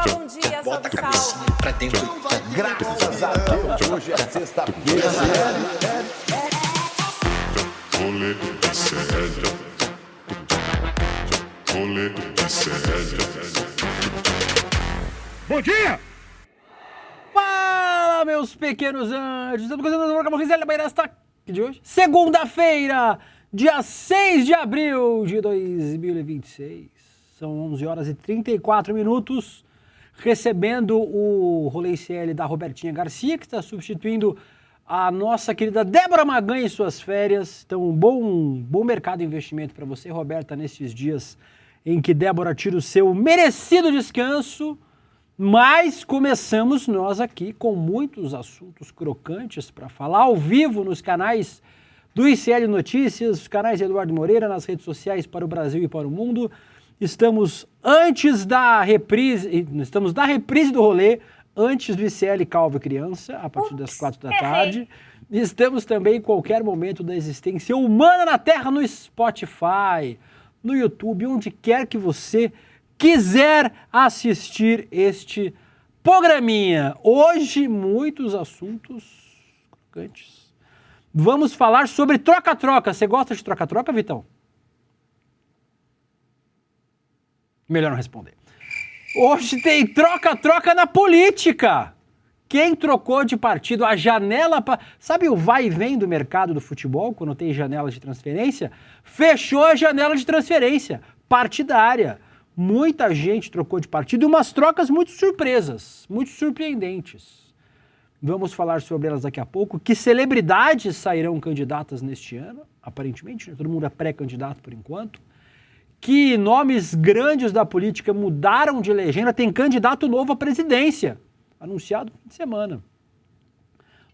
bom dia, Bota a salve, cabecinha salve. pra dentro. Graças a Deus, hoje é sexta-feira. Rolê de sério. Rolê de sério. Bom dia! Fala, meus pequenos anjos! Estamos começando o programa Gisele Beirasta de hoje. Segunda-feira, dia 6 de abril de 2026. São 11 horas e 34 minutos. Recebendo o Rolê ICL da Robertinha Garcia, que está substituindo a nossa querida Débora Maganha em suas férias. Então, um bom mercado de investimento para você, Roberta, nesses dias em que Débora tira o seu merecido descanso. Mas começamos nós aqui com muitos assuntos crocantes para falar ao vivo nos canais do ICL Notícias, os canais de Eduardo Moreira, nas redes sociais para o Brasil e para o mundo. Estamos antes da reprise, do rolê, antes do ICL Calvo e Criança, a partir das 4 da tarde. Estamos também em qualquer momento da existência humana na Terra, no Spotify, no YouTube, onde quer que você quiser assistir este programinha. Hoje, muitos assuntos crocantes. Vamos falar sobre troca-troca. Você gosta de troca-troca, Vitão? Melhor não responder. Hoje tem troca-troca na política. Quem trocou de partido, a janela... Sabe o vai e vem do mercado do futebol, quando tem janela de transferência? Fechou a janela de transferência partidária. Muita gente trocou de partido e umas trocas muito surpresas, muito surpreendentes. Vamos falar sobre elas daqui a pouco. Que celebridades sairão candidatas neste ano? Aparentemente, né? Todo mundo é pré-candidato por enquanto. Que nomes grandes da política mudaram de legenda, tem candidato novo à presidência, anunciado no fim de semana.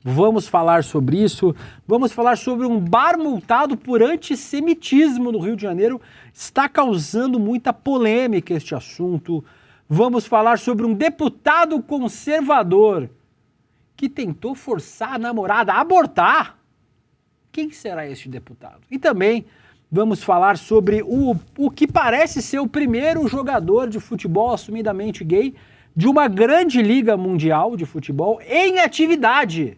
Vamos falar sobre isso, vamos falar sobre um bar multado por antissemitismo no Rio de Janeiro, está causando muita polêmica este assunto. Vamos falar sobre um deputado conservador que tentou forçar a namorada a abortar. Quem será este deputado? E também vamos falar sobre o que parece ser o primeiro jogador de futebol assumidamente gay de uma grande liga mundial de futebol em atividade.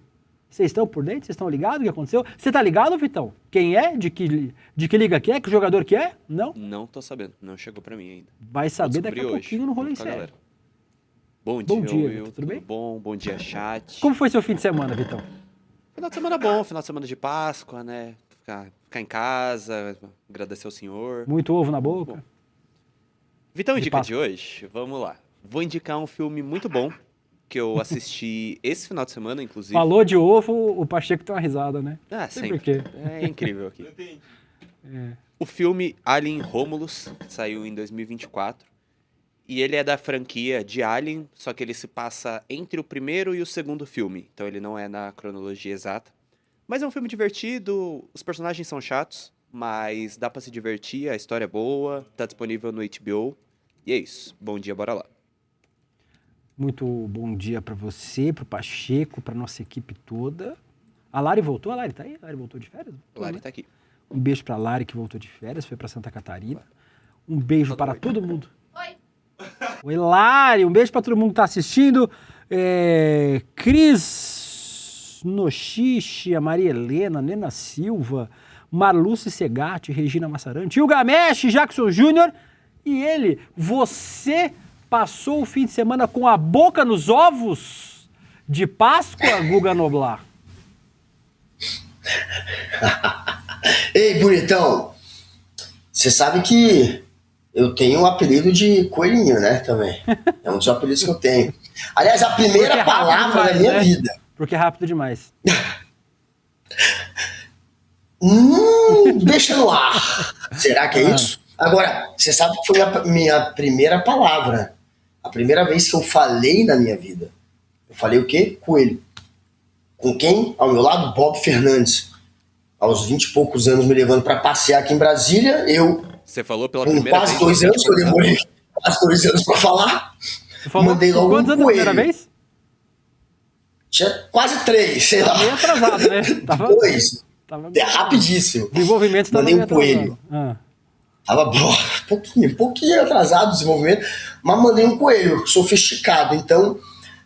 Vocês estão por dentro? Vocês estão ligados o que aconteceu? Você tá ligado, Vitão? Quem é? De que liga que é? Que jogador que é? Não? Não tô sabendo. Não chegou pra mim ainda. Vai saber daqui a pouquinho no Rolê Sério. Bom dia, Will. Tudo bem? Bom? Bom dia, chat. Como foi seu fim de semana, Vitão? Final de semana bom. Final de semana de Páscoa, né? Ficar em casa, agradecer ao senhor. Muito ovo na boca? Bom. Vitão, indica Páscoa. de hoje? Vamos lá. Vou indicar um filme muito bom que eu assisti esse final de semana, inclusive. Falou de ovo, o Pacheco tem uma risada, né? Ah, Sei sempre. por quê. É incrível aqui. O filme Alien Romulus, que saiu em 2024. E ele é da franquia de Alien, só que ele se passa entre o primeiro e o segundo filme. Então ele não é na cronologia exata. Mas é um filme divertido, os personagens são chatos, mas dá pra se divertir, a história é boa, tá disponível no HBO. E é isso. Bom dia, bora lá. Muito bom dia pra você, pro Pacheco, pra nossa equipe toda. A Lari voltou? A Lari tá aí? A Lari voltou de férias? O Lari tá aqui. Um beijo pra Lari, que voltou de férias, foi pra Santa Catarina. Um beijo para todo mundo. Oi. Oi, Lari. Um beijo pra todo mundo que tá assistindo. Cris Nochiche, a Maria Helena, Nena Silva, Marluce Segatti, Regina Massarante, Ilgamesh, Jackson Júnior. E ele, você passou o fim de semana com a boca nos ovos de Páscoa, Guga Noblar? Ei, bonitão, você sabe que eu tenho um apelido de coelhinho, né, também. É um dos apelidos que eu tenho. Aliás, a primeira palavra da minha vida. Porque é rápido demais. Deixa no ar. Será que é isso? Agora, você sabe que foi a minha primeira palavra. A primeira vez que eu falei na minha vida. Eu falei o quê? Coelho. Com quem? Ao meu lado, Bob Fernandes. Aos 20 e poucos anos me levando para passear aqui em Brasília, eu, Você falou pela com primeira quase vez. 2 anos, que eu demorei quase 2 anos para falar, Você falou mandei logo quantos um anos a primeira coelho. vez? Tinha quase 3, sei lá. Meio atrasado, né? Tava 2. Tava É rapidíssimo. Desenvolvimento estava Mandei meio um coelho. atrasado. Tava um pouquinho atrasado o desenvolvimento, mas mandei um coelho, sofisticado. Então,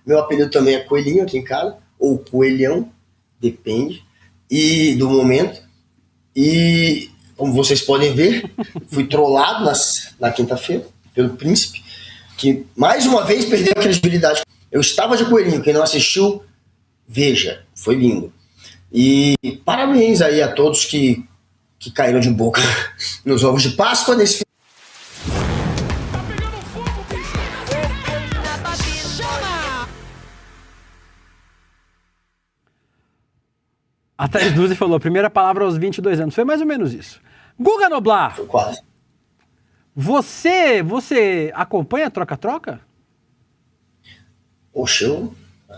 meu apelido também é Coelhinho aqui em casa, ou Coelhão, depende, e do momento. E, como vocês podem ver, fui trollado na quinta-feira pelo Príncipe, que mais uma vez perdeu a credibilidade. Eu estava de Coelhinho, quem não assistiu, veja, foi lindo. E parabéns aí a todos que caíram de boca nos ovos de Páscoa nesse A Thaís Duzi falou, primeira palavra aos 22 anos. Foi mais ou menos isso. Guga Noblar, Foi quase. você acompanha a Troca-Troca? Poxa,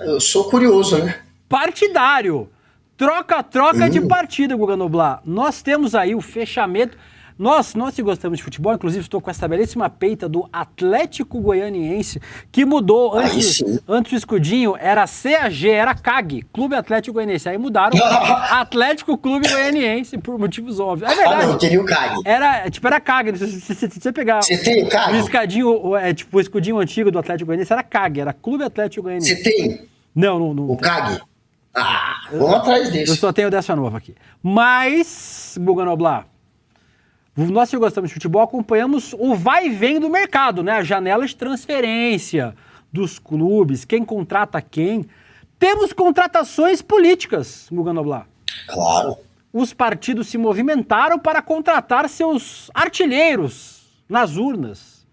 eu sou curioso, né? Partidário. Troca-troca de partida, Guga Noblar. Nós temos aí o fechamento. Nós que gostamos de futebol, inclusive estou com essa belíssima peita do Atlético Goianiense, que mudou. Antes o escudinho era CAG, era CAG, Clube Atlético Goianiense. Aí mudaram para Atlético Clube Goianiense, por motivos óbvios. É verdade. Não, eu queria o CAG. Era CAG. Se você pegar Você tem o CAG? o escudinho antigo do Atlético Goianiense, era CAG, era Clube Atlético Goianiense. Você tem Não. o CAG? Vamos atrás desse. Eu só tenho dessa nova aqui. Mas, Guga Noblar, nós que gostamos de futebol acompanhamos o vai e vem do mercado, né? A janela de transferência dos clubes, quem contrata quem. Temos contratações políticas, Guga Noblar. Claro. Os partidos se movimentaram para contratar seus artilheiros nas urnas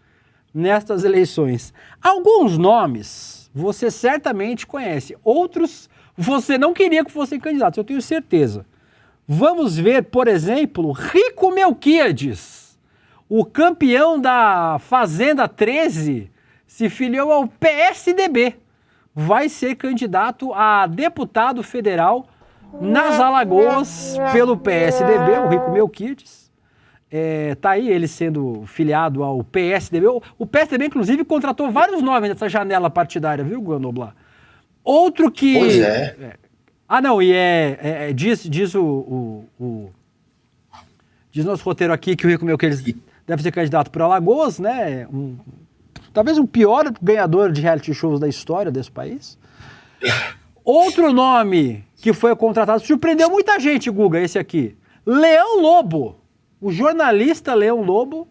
nestas eleições. Alguns nomes você certamente conhece, outros você não queria que fossem candidatos, eu tenho certeza. Vamos ver, por exemplo, Rico Melquiades, o campeão da Fazenda 13, se filiou ao PSDB. Vai ser candidato a deputado federal nas Alagoas pelo PSDB, o Rico Melquiades. Tá aí ele sendo filiado ao PSDB. O PSDB, inclusive, contratou vários nomes nessa janela partidária, viu, Guga Noblar? Outro que... Pois é. Não, e diz nosso roteiro aqui que o Rico Melquiades deve ser candidato por Alagoas, né? Talvez o pior ganhador de reality shows da história desse país. Outro nome que foi contratado, surpreendeu muita gente, Guga, esse aqui. Leão Lobo. O jornalista Leão Lobo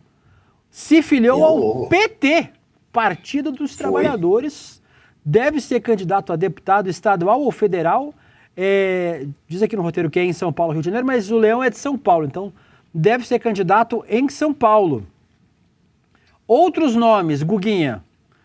se filiou ao PT, Partido dos Trabalhadores. Deve ser candidato a deputado estadual ou federal. Diz aqui no roteiro que é em São Paulo, Rio de Janeiro, mas o Leão é de São Paulo, então deve ser candidato em São Paulo. Outros nomes, Guguinha.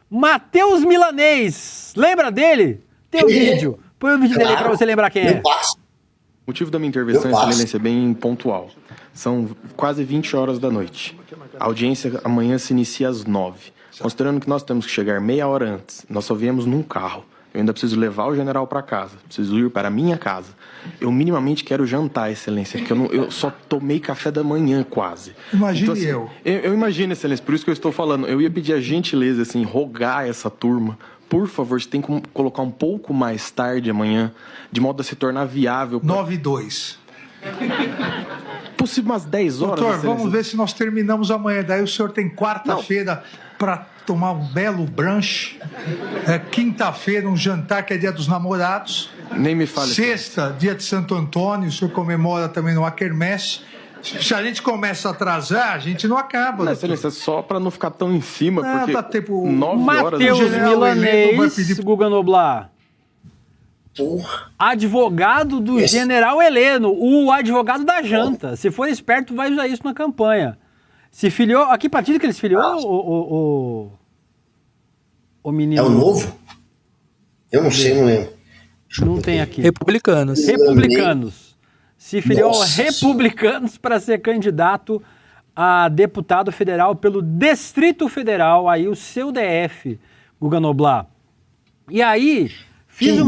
Matheus Milanês, lembra dele? Tem o vídeo. Põe o vídeo dele aí pra você lembrar quem é. O motivo da minha intervenção, Excelência, é bem pontual. São quase 20 horas da noite. A audiência amanhã se inicia às 9. Considerando que nós temos que chegar meia hora antes, nós só viemos num carro. Eu ainda preciso levar o general para casa, preciso ir para a minha casa. Eu minimamente quero jantar, Excelência, porque eu só tomei café da manhã quase. Imagine então, assim, eu imagino, Excelência, por isso que eu estou falando. Eu ia pedir a gentileza, assim, rogar essa turma. Por favor, você tem que colocar um pouco mais tarde amanhã, de modo a se tornar viável. 9h02. Possível umas 10 horas. Doutor, Excelência. vamos ver se nós terminamos amanhã. Daí o senhor tem quarta-feira para tomar um belo brunch. Quinta-feira, um jantar que é dia dos namorados. Nem me fale. Sexta, dia de Santo Antônio. O senhor comemora também no Quermesse. Se a gente começa a atrasar, a gente não acaba. Não, Excelência, só para não ficar tão em cima, porque dá tempo. 9 horas... Matheus Milanês, vai pedir... Guga Noblar. Advogado do General Heleno, o advogado da janta. Se for esperto, vai usar isso na campanha. Se filiou... A que partido que ele se filiou, o menino? É o Novo? Eu não sei, não lembro. Não tem aqui. Republicanos. Se filiou a Republicanos para ser candidato a deputado federal pelo Distrito Federal, aí o seu DF, Guga Noblar. E aí, fizemos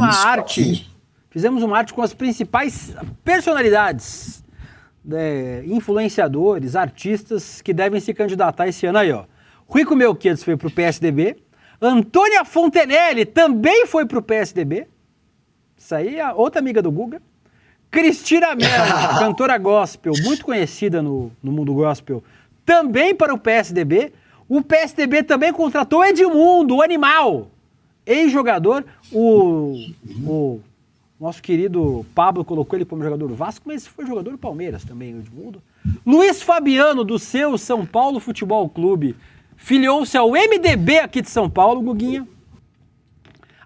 uma arte com as principais personalidades, influenciadores, artistas que devem se candidatar esse ano aí, ó. Rico Melquiades foi pro PSDB, Antônia Fontenelle também foi pro PSDB, isso aí é outra amiga do Guga. Cristina Mello, cantora gospel, muito conhecida no mundo gospel, também para o PSDB. O PSDB também contratou Edmundo, o animal, ex-jogador. O nosso querido Pablo colocou ele como jogador do Vasco, mas foi jogador do Palmeiras também, o Edmundo. Luiz Fabiano, do seu São Paulo Futebol Clube, filiou-se ao MDB aqui de São Paulo, Guguinha.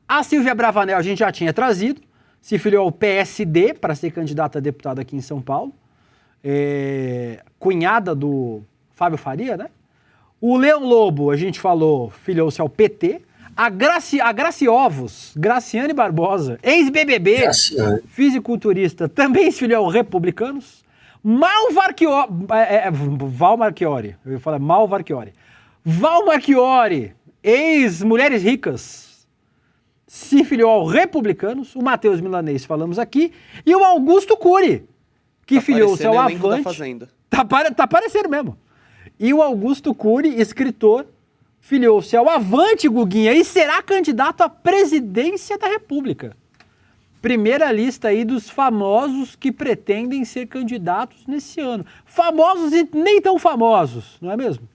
A Silvia Bravanel a gente já tinha trazido, se filiou ao PSD para ser candidata a deputada aqui em São Paulo. Cunhada do Fábio Faria, né? O Leão Lobo, a gente falou, filiou-se ao PT. A Graciovos, Graciane Barbosa, ex-BBB, fisiculturista, também se filiou ao Republicanos. Val Marchiori, eu ia falar Mal Marchiori. Val Marchiori, ex-Mulheres Ricas, se filiou ao Republicanos. O Matheus Milanês, falamos aqui. E o Augusto Cury, que filiou-se ao Avante. Tá parecendo mesmo. E o Augusto Cury, escritor, filiou-se ao Avante, Guguinha, e será candidato à presidência da República. Primeira lista aí dos famosos que pretendem ser candidatos nesse ano. Famosos e nem tão famosos, não é mesmo?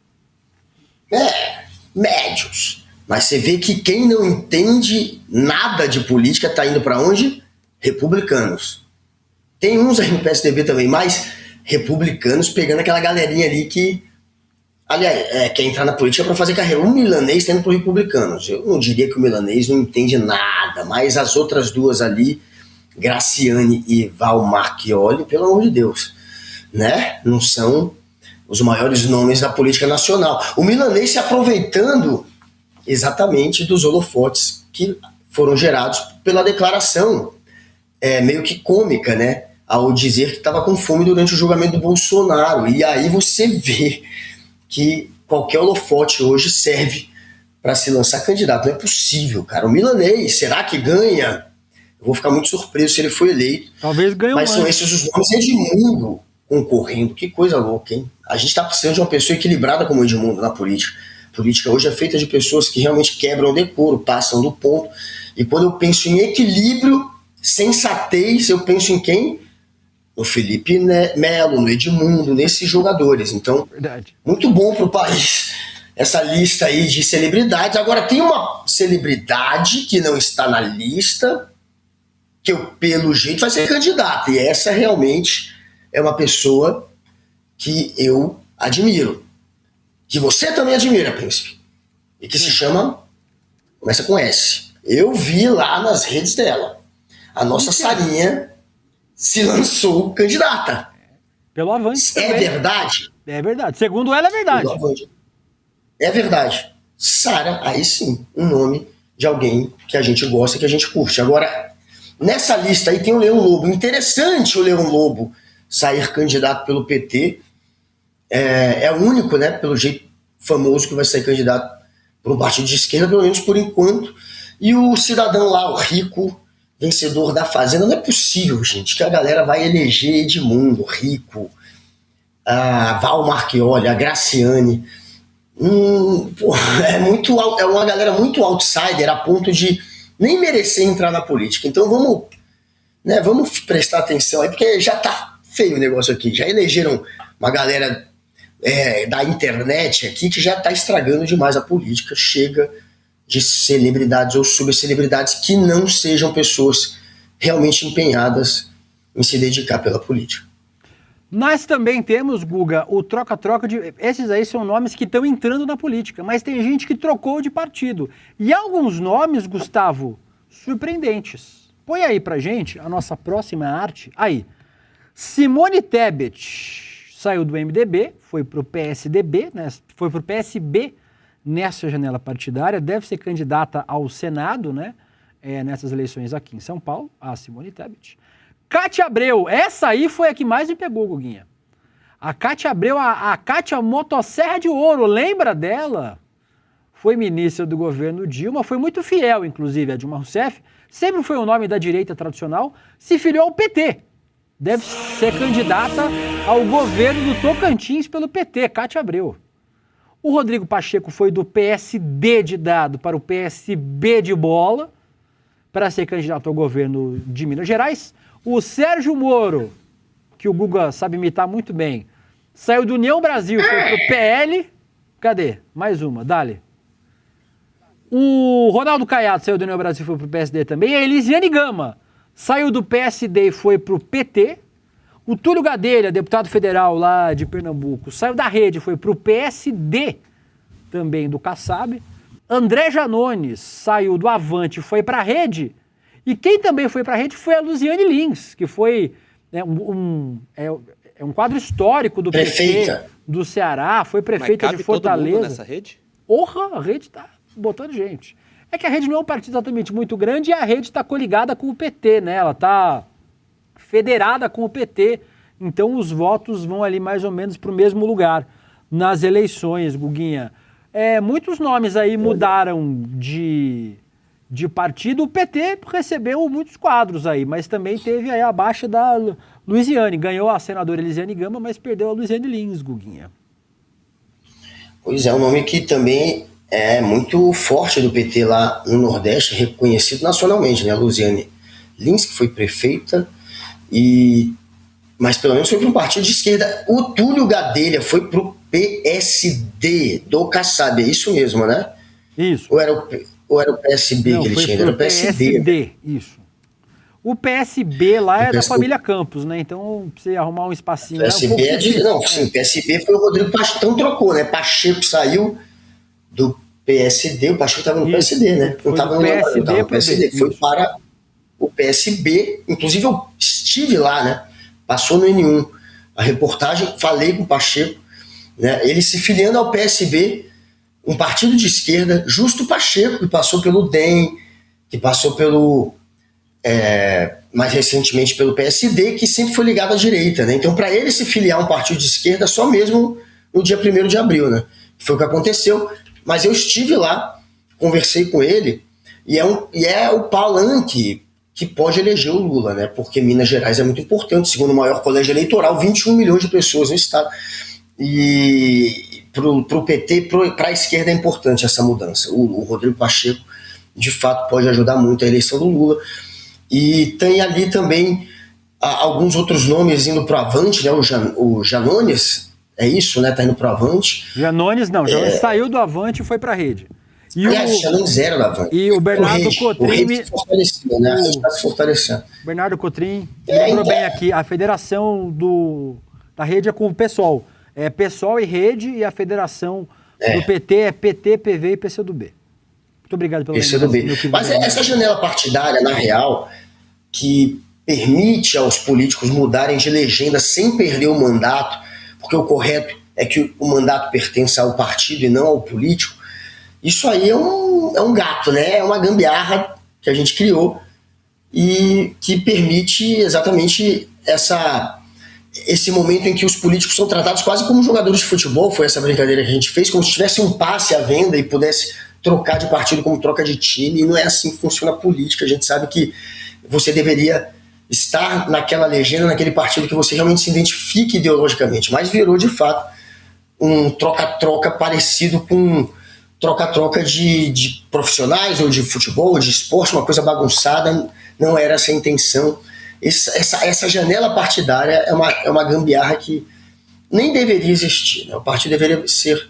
Médios. Mas você vê que quem não entende nada de política está indo para onde? Republicanos. Tem uns aí no PSDB também, mas republicanos pegando aquela galerinha ali que, aliás, quer entrar na política para fazer carreira. O Milanês está indo para Republicanos. Eu não diria que o Milanês não entende nada, mas as outras duas ali, Graciane e Val Marchiori, pelo amor de Deus, né? Não são os maiores nomes da política nacional. O Milanês se aproveitando exatamente dos holofotes que foram gerados pela declaração meio que cômica, né? Ao dizer que estava com fome durante o julgamento do Bolsonaro. E aí você vê que qualquer holofote hoje serve para se lançar candidato. Não é possível, cara. O Milanês, será que ganha? Eu vou ficar muito surpreso se ele for eleito. Talvez ganhe. Mas são esses os nomes. Edmundo concorrendo. Que coisa louca, hein? A gente está precisando de uma pessoa equilibrada como o Edmundo na política. A política hoje é feita de pessoas que realmente quebram o decoro, passam do ponto. E quando eu penso em equilíbrio, sensatez, eu penso em quem? No Felipe Melo, no Edmundo, nesses jogadores. Então, verdade. Muito bom para o país essa lista aí de celebridades. Agora, tem uma celebridade que não está na lista, que eu, pelo jeito, vai ser candidata. E essa realmente é uma pessoa que eu admiro. Que você também admira, Príncipe. E que se chama... Começa com S. Eu vi lá nas redes dela. A nossa Sarinha se lançou candidata. Pelo Avante. É verdade? É verdade. Segundo ela, é verdade. Pelo Avante. É verdade. Sara, aí sim, um nome de alguém que a gente gosta, que a gente curte. Agora, nessa lista aí tem o Leão Lobo. Interessante o Leão Lobo sair candidato pelo PT. É o único, né, pelo jeito famoso, que vai sair candidato por um partido de esquerda, pelo menos por enquanto. E o cidadão lá, o rico, vencedor da Fazenda. Não é possível, gente, que a galera vai eleger Edmundo, Rico, a Val Marchiori, a Graciane. É uma galera muito outsider a ponto de nem merecer entrar na política. Então vamos prestar atenção aí, porque já tá feio o negócio aqui. Já elegeram uma galera da internet aqui que já tá estragando demais a política. Chega de celebridades ou subcelebridades que não sejam pessoas realmente empenhadas em se dedicar pela política. Nós também temos, Guga, o troca-troca de... Esses aí são nomes que estão entrando na política, mas tem gente que trocou de partido. E alguns nomes, Gustavo, surpreendentes. Põe aí pra gente a nossa próxima arte. Aí, Simone Tebet saiu do MDB, foi pro PSDB, né? Foi pro PSB nessa janela partidária, deve ser candidata ao Senado, né? Nessas eleições aqui em São Paulo, a Simone Tebet. Cátia Abreu, essa aí foi a que mais me pegou, Guguinha. A Cátia Abreu, a Cátia Motosserra de Ouro, lembra dela? Foi ministra do governo Dilma, foi muito fiel, inclusive, a Dilma Rousseff, sempre foi o nome da direita tradicional, se filiou ao PT. Deve ser candidata ao governo do Tocantins pelo PT, Cátia Abreu. O Rodrigo Pacheco foi do PSD de dado para o PSB de bola, para ser candidato ao governo de Minas Gerais. O Sérgio Moro, que o Guga sabe imitar muito bem, saiu do União Brasil, foi pro PL. Cadê? Mais uma, dale. O Ronaldo Caiado saiu do União Brasil e foi pro PSD também. A Elisiane Gama saiu do PSD e foi pro PT. O Túlio Gadelha, deputado federal lá de Pernambuco, saiu da Rede, foi pro PSD também do Kassab. André Janones saiu do Avante e foi pra Rede. E quem também foi pra Rede foi a Luziane Lins, que foi um quadro histórico do Prefeita. PT do Ceará, foi prefeita Mas cabe de Fortaleza. todo mundo nessa rede? Porra, a Rede tá botando gente. É que a Rede não é um partido exatamente muito grande e a Rede tá coligada com o PT, né? Ela tá federada com o PT. Então os votos vão ali mais ou menos pro mesmo lugar nas eleições, Guguinha. Muitos nomes aí mudaram de partido. O PT recebeu muitos quadros aí, mas também teve aí a baixa da Luiziane. Ganhou a senadora Elisiane Gama, mas perdeu a Luziane Lins, Guguinha. Pois é, um nome que também é muito forte do PT lá no Nordeste, reconhecido nacionalmente, né? A Luziane Lins, que foi prefeita, mas pelo menos foi para um partido de esquerda. O Túlio Gadelha foi para o PSD do Kassab, é isso mesmo, né? Isso. Ou era o PSB Não, que ele foi tinha? pro Era o PSD. isso. O PSB lá é da PSB. família Campos, né? Então, pra você arrumar um espacinho... PSB é um pouco não, sim, PSB foi o Rodrigo Pacheco, então trocou, né? Pacheco saiu do PSD, o Pacheco estava no Isso. PSD, né? Foi Não estava do no PSD tava no PSD, pro foi isso. para o PSB, inclusive eu estive lá, né? Passou no N1 a reportagem, falei com o Pacheco, né? Ele se filiando ao PSB, um partido de esquerda, justo o Pacheco, que passou pelo DEM, que passou pelo... mais recentemente pelo PSD, que sempre foi ligado à direita, né? Então, para ele se filiar a um partido de esquerda, só mesmo no dia 1º de abril, né? Foi o que aconteceu. Mas eu estive lá, conversei com ele, e é o palanque que pode eleger o Lula, né? Porque Minas Gerais é muito importante, segundo o maior colégio eleitoral, 21 milhões de pessoas no estado. E pro PT, para a esquerda é importante essa mudança. O Rodrigo Pacheco, de fato, pode ajudar muito a eleição do Lula. E tem ali também alguns outros nomes indo para o Avante, né? O Janones, é isso, né? Tá indo para o Avante. Janones não, Janones saiu do Avante e foi pra Rede. E Aliás, Janones era do Avante. E o Bernardo Cotrim... O Rede se fortaleceu, né? A Rede está se fortalecendo. Bernardo Cotrim lembrou então. bem aqui, a federação da Rede é com o PSOL. É PSOL e Rede, e a federação do PT é PT, PV e PCdoB. Muito obrigado pela lembrança. Mas essa janela partidária, na real, que permite aos políticos mudarem de legenda sem perder o mandato, porque o correto é que o mandato pertença ao partido e não ao político, isso aí é um gato, né? É uma gambiarra que a gente criou e que permite exatamente esse momento em que os políticos são tratados quase como jogadores de futebol. Foi essa brincadeira que a gente fez, como se tivesse um passe à venda e pudesse trocar de partido como troca de time, e não é assim que funciona a política. A gente sabe que você deveria estar naquela legenda, naquele partido que você realmente se identifique ideologicamente, mas virou de fato um troca-troca parecido com troca-troca de profissionais ou de futebol, ou de esporte, uma coisa bagunçada. Não era essa a intenção. Essa janela partidária é uma gambiarra que nem deveria existir, né? O partido deveria ser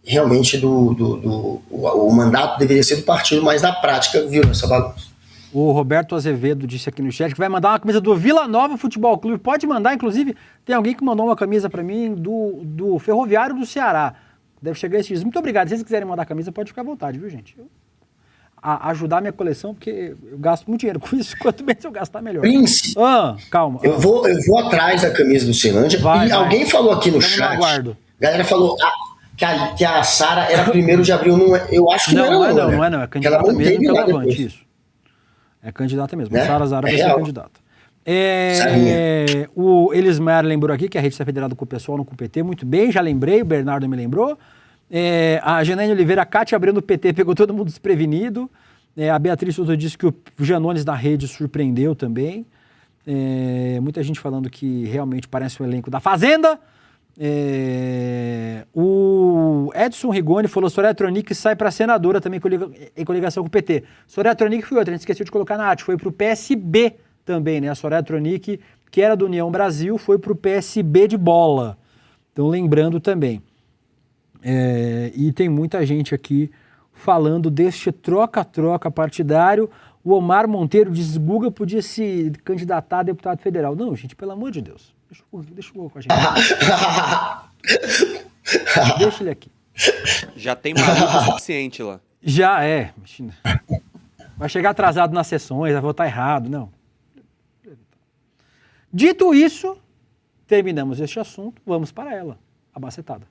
realmente o mandato deveria ser do partido, mas na prática virou essa bagunça. O Roberto Azevedo disse aqui no chat que vai mandar uma camisa do Vila Nova Futebol Clube. Pode mandar, inclusive, tem alguém que mandou uma camisa para mim do Ferroviário do Ceará. Deve chegar esses dias. Muito obrigado. Se vocês quiserem mandar a camisa, pode ficar à vontade, viu, gente? Ajudar a minha coleção, porque eu gasto muito dinheiro com isso. Quanto menos eu gastar, melhor. Príncipe, calma. Eu vou atrás da camisa do Ceilândia. Vai. Alguém falou aqui no chat. A galera falou que a Sara era 1º de abril. Não é, eu acho que não é. Não. É candidata mesmo pelo Avante, isso. É candidata mesmo. Né? Sara Zara vai ser candidata. O Elismar lembrou aqui que a Rede está federada com o pessoal, não com o PT. Muito bem, já lembrei, o Bernardo me lembrou. A Janaína Oliveira, a Cátia abrindo o PT, pegou todo mundo desprevenido. A Beatriz Souza disse que o Janones da Rede surpreendeu também. Muita gente falando que realmente parece o elenco da Fazenda. O Edson Rigoni falou: Soraya Tronic sai para senadora também em coligação com o PT. Soraya Tronic foi outra, a gente esqueceu de colocar na arte, foi para o PSB também, né? A Soraya Tronic, que era do União Brasil, foi para o PSB de bola Então, lembrando também. E tem muita gente aqui falando deste troca-troca partidário. O Omar Monteiro diz: Guga podia se candidatar a deputado federal. Não, gente, pelo amor de Deus. Deixa o Guga com a gente. Deixa ele aqui. Já tem maluco suficiente lá. Já é. Vai chegar atrasado nas sessões, vai votar errado. Não. Dito isso, terminamos este assunto. Vamos para ela. A bacetada.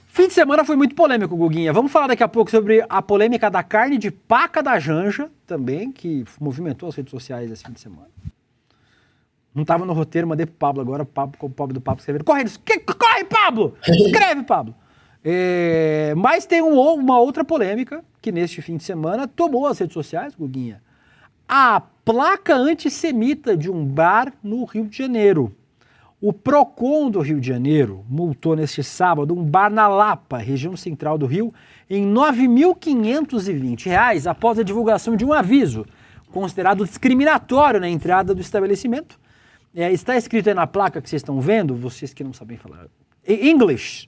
Fim de semana foi muito polêmico, Guguinha. Vamos falar daqui a pouco sobre a polêmica da carne de paca da Janja, também, que movimentou as redes sociais esse fim de semana. Não estava no roteiro, mandei pro Pablo agora, o pobre do Pablo escrevendo. Corre, Pablo! Escreve, Pablo! Mas tem uma outra polêmica que neste fim de semana tomou as redes sociais, Guguinha. A placa antissemita de um bar no Rio de Janeiro. O PROCON do Rio de Janeiro multou neste sábado um bar na Lapa, região central do Rio, em R$ 9.520 após a divulgação de um aviso considerado discriminatório na entrada do estabelecimento. Está escrito aí na placa que vocês estão vendo, vocês que não sabem falar inglês,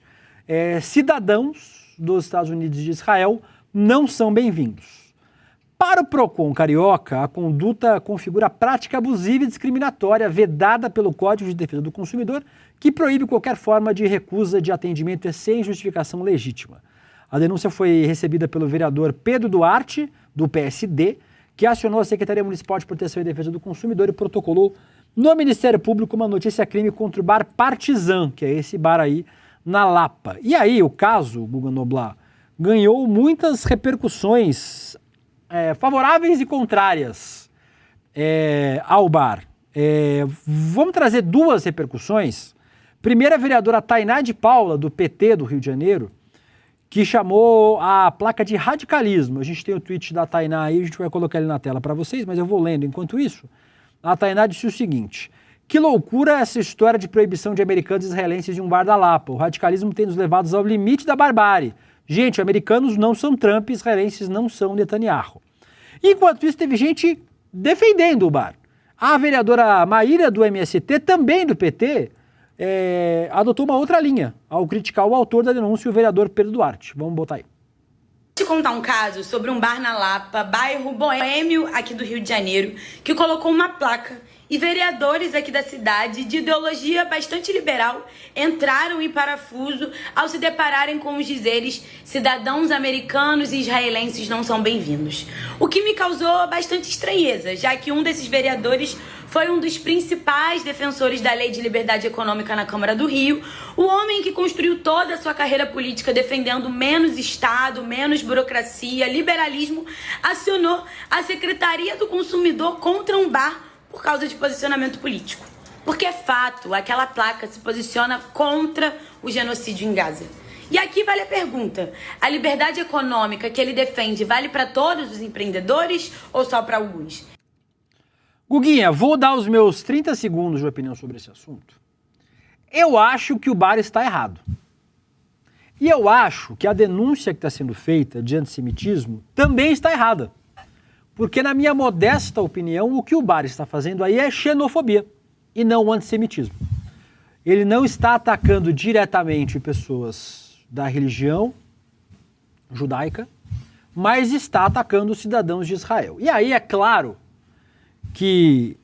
cidadãos dos Estados Unidos e de Israel não são bem-vindos. Para o PROCON carioca, a conduta configura prática abusiva e discriminatória vedada pelo Código de Defesa do Consumidor, que proíbe qualquer forma de recusa de atendimento sem justificação legítima. A denúncia foi recebida pelo vereador Pedro Duarte, do PSD, que acionou a Secretaria Municipal de Proteção e Defesa do Consumidor e protocolou no Ministério Público uma notícia-crime contra o bar Partizan, que é esse bar aí na Lapa. E aí o caso, Guga Noblar, ganhou muitas repercussões favoráveis e contrárias ao bar. Vamos trazer duas repercussões. Primeiro, a vereadora Tainá de Paula, do PT do Rio de Janeiro, que chamou a placa de radicalismo. A gente tem o tweet da Tainá aí, a gente vai colocar ele na tela para vocês, mas eu vou lendo. Enquanto isso, a Tainá disse o seguinte: que loucura essa história de proibição de americanos e israelenses de um bar da Lapa. O radicalismo tem nos levados ao limite da barbárie. Gente, americanos não são Trump, israelenses não são Netanyahu. Enquanto isso, teve gente defendendo o bar. A vereadora Maíra, do MST, também do PT, adotou uma outra linha ao criticar o autor da denúncia, o vereador Pedro Duarte. Vamos botar aí. Vou te contar um caso sobre um bar na Lapa, bairro boêmio aqui do Rio de Janeiro, que colocou uma placa e vereadores aqui da cidade de ideologia bastante liberal entraram em parafuso ao se depararem com os dizeres: cidadãos americanos e israelenses não são bem-vindos. O que me causou bastante estranheza, já que um desses vereadores foi um dos principais defensores da Lei de Liberdade Econômica na Câmara do Rio, o homem que construiu toda a sua carreira política defendendo menos Estado, menos burocracia, liberalismo, acionou a Secretaria do Consumidor contra um bar por causa de posicionamento político. Porque é fato, aquela placa se posiciona contra o genocídio em Gaza. E aqui vale a pergunta: a liberdade econômica que ele defende vale para todos os empreendedores ou só para alguns? Guguinha, vou dar os meus 30 segundos de opinião sobre esse assunto. Eu acho que o bar está errado. E eu acho que a denúncia que está sendo feita de antissemitismo também está errada. Porque, na minha modesta opinião, o que o bar está fazendo aí é xenofobia e não antissemitismo. Ele não está atacando diretamente pessoas da religião judaica, mas está atacando os cidadãos de Israel. E aí é claro que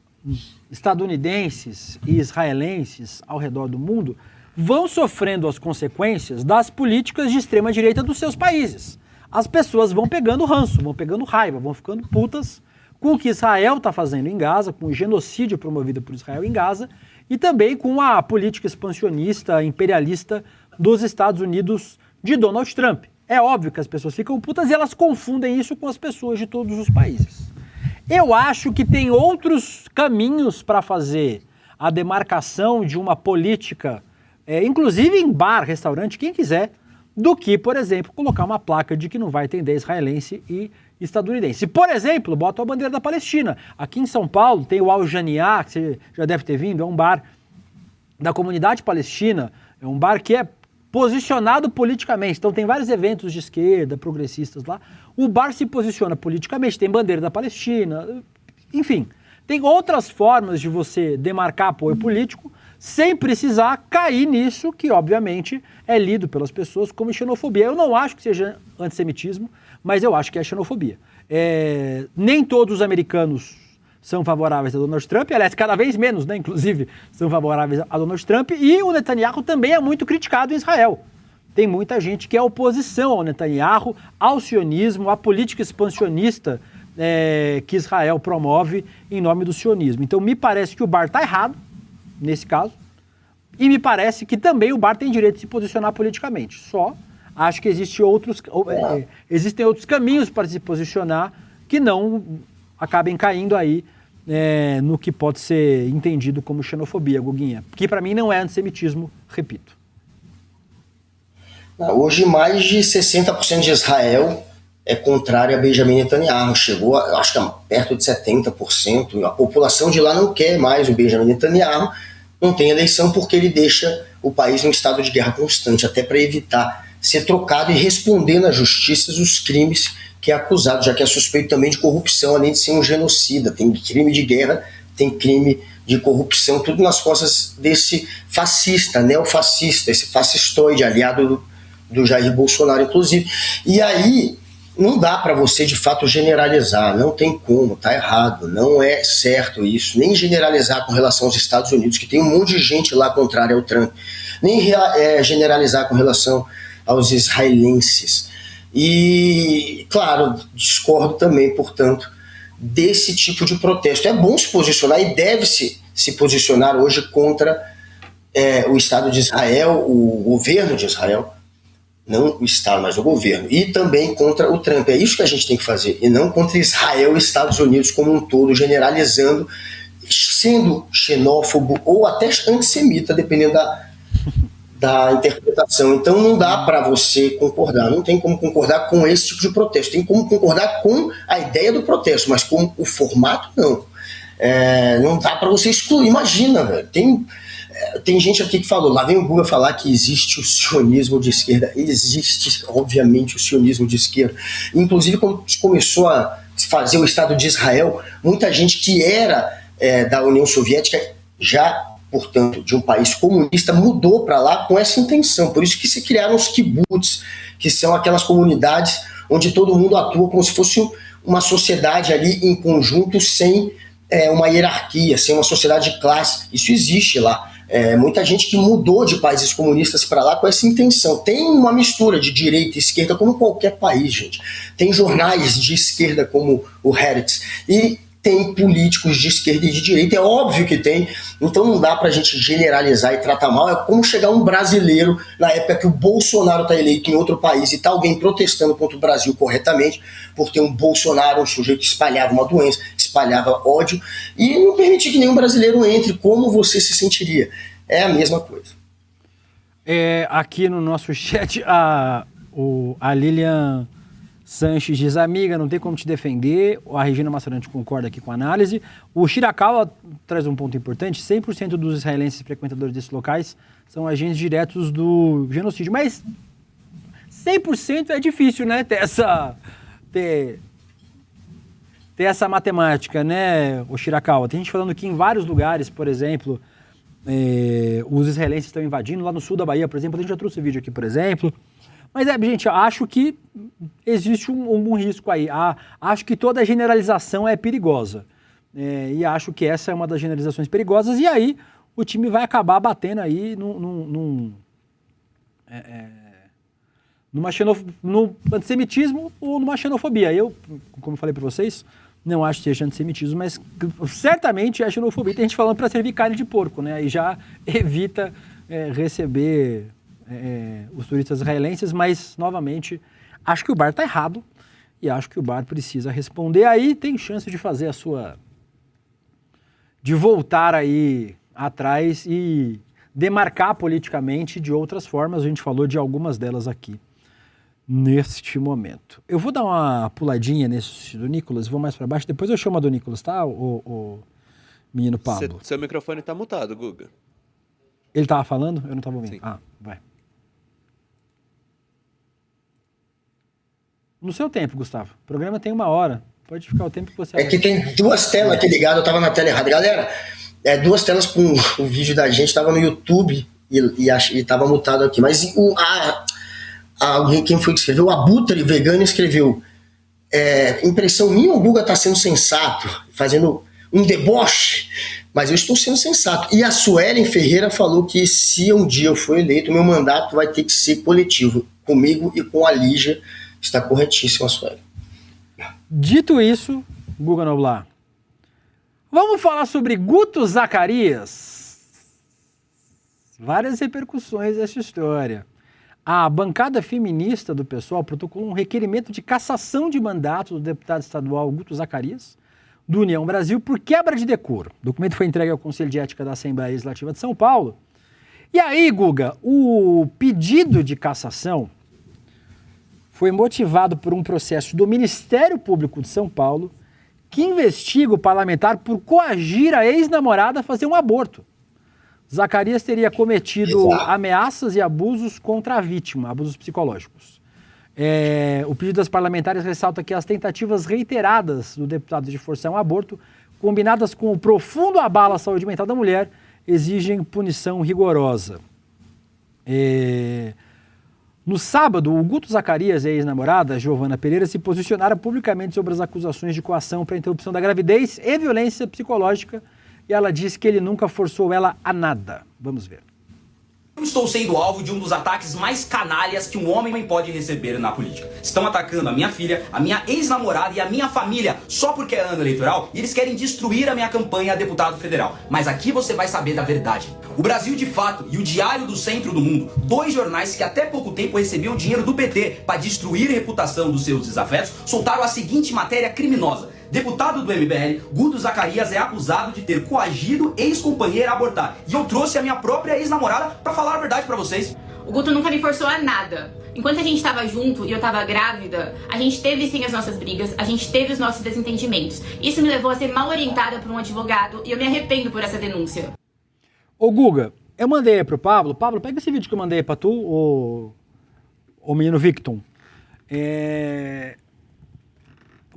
estadunidenses e israelenses ao redor do mundo vão sofrendo as consequências das políticas de extrema-direita dos seus países. As pessoas vão pegando ranço, vão pegando raiva, vão ficando putas com o que Israel está fazendo em Gaza, com o genocídio promovido por Israel em Gaza e também com a política expansionista, imperialista dos Estados Unidos de Donald Trump. É óbvio que as pessoas ficam putas e elas confundem isso com as pessoas de todos os países. Eu acho que tem outros caminhos para fazer a demarcação de uma política, inclusive em bar, restaurante, quem quiser, do que, por exemplo, colocar uma placa de que não vai atender israelense e estadunidense. Por exemplo, bota a bandeira da Palestina. Aqui em São Paulo tem o Al Janiá, que você já deve ter vindo, é um bar da comunidade palestina, é um bar que é posicionado politicamente. Então tem vários eventos de esquerda, progressistas lá. O bar se posiciona politicamente, tem bandeira da Palestina, enfim. Tem outras formas de você demarcar apoio político sem precisar cair nisso que, obviamente, é lido pelas pessoas como xenofobia. Eu não acho que seja antissemitismo, mas eu acho que é xenofobia. Nem todos os americanos são favoráveis a Donald Trump, aliás, cada vez menos, né, inclusive, são favoráveis a Donald Trump, e o Netanyahu também é muito criticado em Israel. Tem muita gente que é oposição ao Netanyahu, ao sionismo, à política expansionista que Israel promove em nome do sionismo. Então, me parece que o Bar está errado, nesse caso, e me parece que também o Bar tem direito de se posicionar politicamente. Só acho que existem outros caminhos para se posicionar que não acabem caindo aí no que pode ser entendido como xenofobia, Guguinha, que para mim não é antissemitismo, repito. Hoje mais de 60% de Israel é contrário a Benjamin Netanyahu, chegou acho que perto de 70%, a população de lá não quer mais o Benjamin Netanyahu, não tem eleição porque ele deixa o país num estado de guerra constante, até para evitar ser trocado e responder na justiça os crimes que é acusado, já que é suspeito também de corrupção, além de ser um genocida. Tem crime de guerra, tem crime de corrupção, tudo nas costas desse fascista, neofascista, esse fascistoide, aliado do Jair Bolsonaro, inclusive. E aí, não dá para você, de fato, generalizar, não tem como, tá errado, não é certo isso, nem generalizar com relação aos Estados Unidos, que tem um monte de gente lá contrária ao Trump, nem generalizar com relação aos israelenses. E, claro, discordo também, portanto, desse tipo de protesto. É bom se posicionar e deve-se se posicionar hoje contra o Estado de Israel, o governo de Israel, não o Estado, mas o governo, e também contra o Trump. É isso que a gente tem que fazer, e não contra Israel e Estados Unidos como um todo, generalizando, sendo xenófobo ou até antissemita, dependendo da interpretação. Então não dá para você concordar, não tem como concordar com esse tipo de protesto, tem como concordar com a ideia do protesto, mas com o formato não. Não dá para você excluir, imagina, velho, tem gente aqui que falou, lá vem o Guga falar que existe o sionismo de esquerda, existe obviamente o sionismo de esquerda, inclusive quando começou a fazer o Estado de Israel, muita gente que era da União Soviética já, portanto, de um país comunista, mudou para lá com essa intenção. Por isso que se criaram os kibbutz, que são aquelas comunidades onde todo mundo atua como se fosse uma sociedade ali em conjunto, sem uma hierarquia, sem uma sociedade de classe. Isso existe lá. Muita gente que mudou de países comunistas para lá com essa intenção. Tem uma mistura de direita e esquerda, como qualquer país, gente. Tem jornais de esquerda como o Haaretz, e tem políticos de esquerda e de direita, é óbvio que tem, então não dá pra gente generalizar e tratar mal. É como chegar um brasileiro, na época que o Bolsonaro tá eleito em outro país e tá alguém protestando contra o Brasil corretamente, porque um Bolsonaro, um sujeito que espalhava uma doença, espalhava ódio, e não permitir que nenhum brasileiro entre. Como você se sentiria? É a mesma coisa. Aqui no nosso chat, a Lilian Sanches diz, amiga, não tem como te defender. A Regina Massarante concorda aqui com a análise. O Shirakawa traz um ponto importante, 100% dos israelenses frequentadores desses locais são agentes diretos do genocídio. Mas 100% é difícil, né, ter essa matemática, né, o Shirakawa. Tem gente falando que em vários lugares, por exemplo, os israelenses estão invadindo, lá no sul da Bahia, por exemplo, a gente já trouxe vídeo aqui, por exemplo. Mas, gente, acho que existe um risco aí. Acho que toda generalização é perigosa. E acho que essa é uma das generalizações perigosas. E aí o time vai acabar batendo aí no antissemitismo ou numa xenofobia. Eu, como falei para vocês, não acho que seja antissemitismo, mas certamente é xenofobia. Tem gente falando para servir carne de porco, né? Aí já evita receber os turistas israelenses, mas, novamente, acho que o Bar está errado e acho que o Bar precisa responder. Aí tem chance de fazer de voltar aí atrás e demarcar politicamente de outras formas. A gente falou de algumas delas aqui neste momento. Eu vou dar uma puladinha nesse do Nicolas, vou mais para baixo, depois eu chamo a do Nicolas, tá, o menino Pablo? Seu microfone tá mutado, Guga. Ele tava falando? Eu não tava ouvindo. Sim. Vai. No seu tempo, Gustavo. O programa tem 1 hora. Pode ficar o tempo que você... É que tem 2 telas aqui ligadas, eu tava na tela errada. Galera, 2 telas com o vídeo da gente, tava no YouTube e tava mutado aqui. Mas quem foi que escreveu? O Abutre Vegano escreveu: impressão minha, o Guga tá sendo sensato, fazendo um deboche, mas eu estou sendo sensato. E a Suelen Ferreira falou que se um dia eu for eleito, meu mandato vai ter que ser coletivo, comigo e com a Lígia. Está corretíssimo a Suelen. Dito isso, Guga Noblar, vamos falar sobre Guto Zacarias. Várias repercussões dessa história. A bancada feminista do PSOL protocolou um requerimento de cassação de mandato do deputado estadual Guto Zacarias, do União Brasil, por quebra de decoro. O documento foi entregue ao Conselho de Ética da Assembleia Legislativa de São Paulo. E aí, Guga, o pedido de cassação foi motivado por um processo do Ministério Público de São Paulo que investiga o parlamentar por coagir a ex-namorada a fazer um aborto. Zacarias teria cometido ameaças e abusos contra a vítima, abusos psicológicos. O pedido das parlamentares ressalta que as tentativas reiteradas do deputado de forçar um aborto, combinadas com o profundo abalo à saúde mental da mulher, exigem punição rigorosa. No sábado, o Guto Zacarias e a ex-namorada, Giovana Pereira, se posicionaram publicamente sobre as acusações de coação para a interrupção da gravidez e violência psicológica, e ela disse que ele nunca forçou ela a nada. Vamos ver. Eu estou sendo alvo de um dos ataques mais canalhas que um homem pode receber na política. Estão atacando a minha filha, a minha ex-namorada e a minha família só porque é ano eleitoral e eles querem destruir a minha campanha a deputado federal. Mas aqui você vai saber da verdade. O Brasil de Fato e o Diário do Centro do Mundo, 2 jornais que até pouco tempo recebiam dinheiro do PT para destruir a reputação dos seus desafetos, soltaram a seguinte matéria criminosa. Deputado do MBL, Guto Zacarias é acusado de ter coagido ex-companheira a abortar. E eu trouxe a minha própria ex-namorada pra falar a verdade pra vocês. O Guto nunca me forçou a nada. Enquanto a gente tava junto e eu tava grávida, a gente teve sim as nossas brigas, a gente teve os nossos desentendimentos. Isso me levou a ser mal orientada por um advogado e eu me arrependo por essa denúncia. Ô Guga, eu mandei pro Pablo. Pablo, pega esse vídeo que eu mandei pra tu, o menino Victon.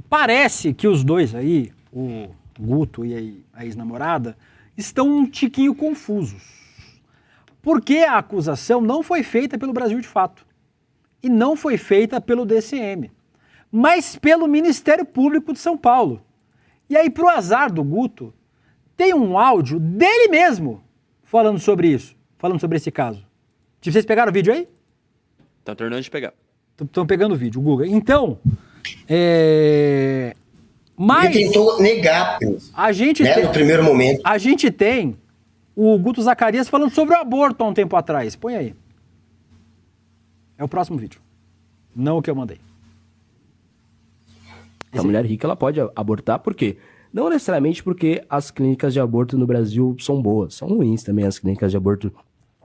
Parece que os dois aí, o Guto e a ex-namorada, estão um tiquinho confusos. Porque a acusação não foi feita pelo Brasil de Fato. E não foi feita pelo DCM. Mas pelo Ministério Público de São Paulo. E aí, pro azar do Guto, tem um áudio dele mesmo falando sobre isso. Falando sobre esse caso. Vocês pegaram o vídeo aí? Estão terminando de pegar. Estão pegando o vídeo, Guga. Então... Mas ele tentou negar, a gente no primeiro momento. A gente tem o Guto Zacarias falando sobre o aborto há um tempo atrás. Põe aí. É o próximo vídeo. Não o que eu mandei. A mulher rica ela pode abortar, por quê? Não necessariamente porque as clínicas de aborto no Brasil são boas. São ruins também as clínicas de aborto.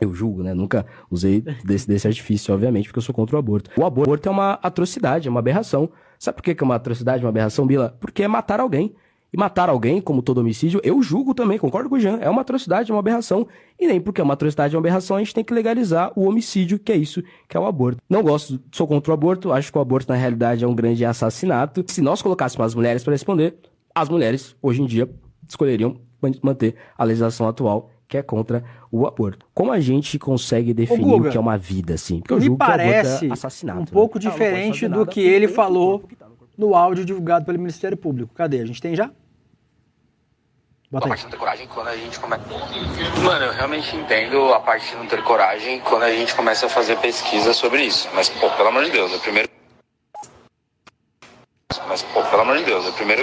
Eu julgo, né? Nunca usei desse artifício, obviamente, porque eu sou contra o aborto. O aborto é uma atrocidade, é uma aberração. Sabe por que é uma atrocidade, uma aberração, Bila? Porque é matar alguém. E matar alguém, como todo homicídio, eu julgo também, concordo com o Jean. É uma atrocidade, é uma aberração. E nem porque é uma atrocidade, é uma aberração, a gente tem que legalizar o homicídio, que é isso, que é o aborto. Não gosto, sou contra o aborto, acho que o aborto, na realidade, é um grande assassinato. Se nós colocássemos as mulheres para responder, as mulheres, hoje em dia, escolheriam manter a legislação atual, que é contra o aborto. Como a gente consegue definir Guga, o que é uma vida, assim? Porque eu julgo que o aborto é assassinato. Um pouco diferente do que ele falou no áudio divulgado pelo Ministério Público. Cadê? A gente tem já? Bota aí. A parte de não ter coragem quando a gente começa... Mano, eu realmente entendo a parte de não ter coragem quando a gente começa a fazer pesquisa sobre isso. Mas, pô, pelo amor de Deus, primeiro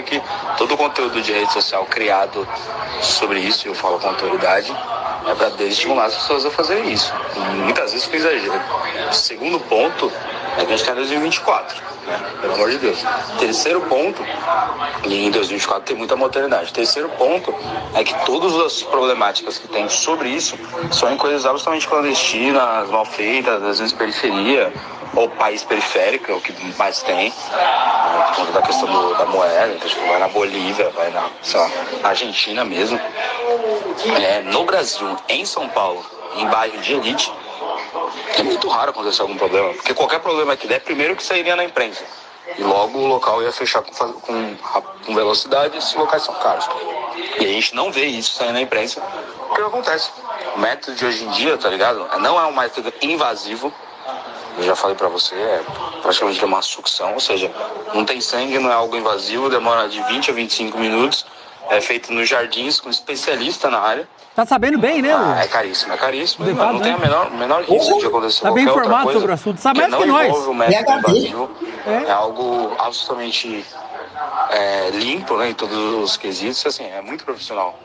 que todo o conteúdo de rede social criado sobre isso, eu falo com autoridade, é para desestimular as pessoas a fazerem isso. E muitas vezes com exagero. O segundo ponto é que a gente está em 2024, né? Pelo amor de Deus. Terceiro ponto, e em 2024 tem muita modernidade. Terceiro ponto é que todas as problemáticas que tem sobre isso são em coisas absolutamente clandestinas, mal feitas, às vezes periferia, ou país periférico, é o que mais tem, por conta da questão da moeda. Então, tipo, vai na Bolívia, vai na, sei lá, Argentina mesmo. No Brasil, em São Paulo, em bairro de elite, é muito raro acontecer algum problema, porque qualquer problema que der, primeiro que sairia na imprensa. E logo o local ia fechar com velocidade, esses locais são caros. E a gente não vê isso saindo na imprensa, porque não acontece. O método de hoje em dia, tá ligado? Não é um método invasivo. Eu já falei pra você, é praticamente uma sucção, ou seja, não tem sangue, não é algo invasivo, demora de 20 a 25 minutos, é feito nos jardins com especialista na área. Tá sabendo bem, né? É caríssimo. Não tem a menor risco de acontecer tá bem qualquer informado outra coisa, sobre o assunto, sabe mais não que nós. envolve o método invasivo, é algo absolutamente limpo, né, em todos os quesitos, assim, é muito profissional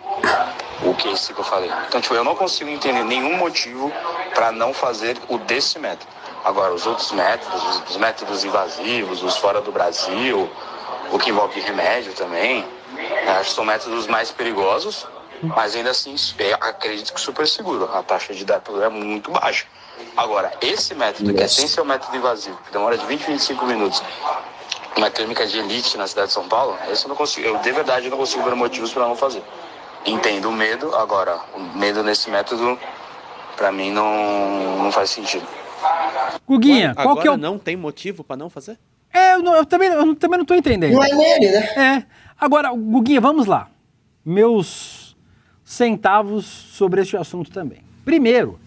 o que eu falei. Então, tipo, eu não consigo entender nenhum motivo para não fazer o desse método. Agora, os outros métodos, os métodos invasivos, os fora do Brasil, o que envolve remédio também, acho que são métodos mais perigosos, mas ainda assim, acredito que super seguro. A taxa de dano é muito baixa. Agora, esse método, que é sem ser o método invasivo, que demora de 20 a 25 minutos, uma clínica de elite na cidade de São Paulo, esse eu não consigo, de verdade não consigo ver motivos para não fazer. Entendo o medo, agora, o medo nesse método, para mim, não faz sentido. Guguinha, Agora qual que é o... não tem motivo pra não fazer? Eu também não tô entendendo. Não é nele, né? Agora, Guguinha, vamos lá. Meus centavos sobre este assunto também. Primeiro,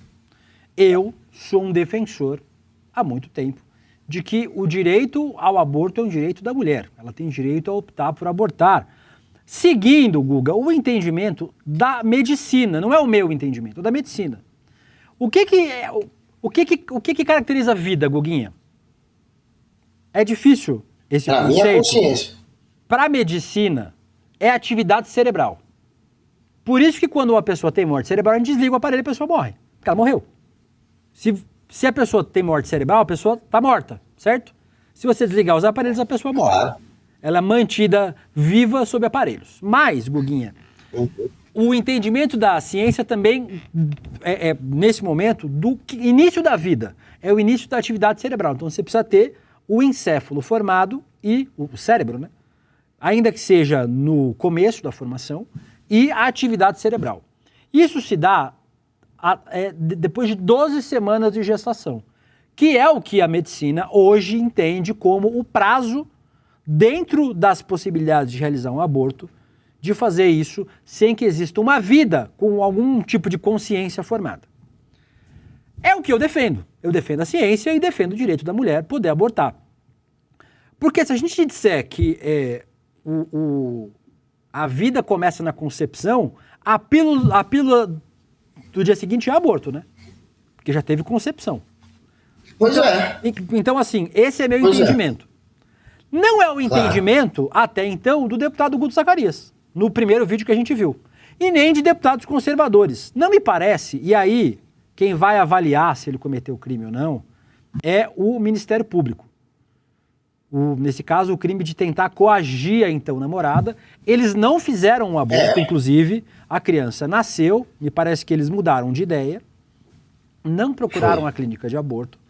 eu sou um defensor, há muito tempo, de que o direito ao aborto é um direito da mulher. Ela tem direito a optar por abortar. Seguindo, Guga, o entendimento da medicina, não é o meu entendimento, é da medicina. O que caracteriza a vida, Guguinha? É difícil esse conceito. Minha consciência. Para a medicina, é atividade cerebral. Por isso que quando uma pessoa tem morte cerebral, a gente desliga o aparelho e a pessoa morre. Porque ela morreu. Se a pessoa tem morte cerebral, a pessoa está morta, certo? Se você desligar os aparelhos, a pessoa morre. Claro. Ela é mantida viva sob aparelhos. Mas, Guguinha, o entendimento da ciência também, nesse momento, do início da vida, é o início da atividade cerebral. Então você precisa ter o encéfalo formado e o cérebro, né? Ainda que seja no começo da formação, e a atividade cerebral. Isso se dá depois de 12 semanas de gestação, que é o que a medicina hoje entende como o prazo, dentro das possibilidades de realizar um aborto, de fazer isso sem que exista uma vida com algum tipo de consciência formada. É o que eu defendo. Eu defendo a ciência e defendo o direito da mulher poder abortar. Porque se a gente disser que a vida começa na concepção, a pílula do dia seguinte é aborto, né? Porque já teve concepção. Pois é. Então, assim, esse é meu entendimento. Não é o entendimento, até então, do deputado Guto Zacarias, no primeiro vídeo que a gente viu. E nem de deputados conservadores. Não me parece, e aí, quem vai avaliar se ele cometeu crime ou não, é o Ministério Público. Nesse caso, o crime de tentar coagir a então namorada. Eles não fizeram um aborto, inclusive, a criança nasceu, me parece que eles mudaram de ideia, não procuraram a clínica de aborto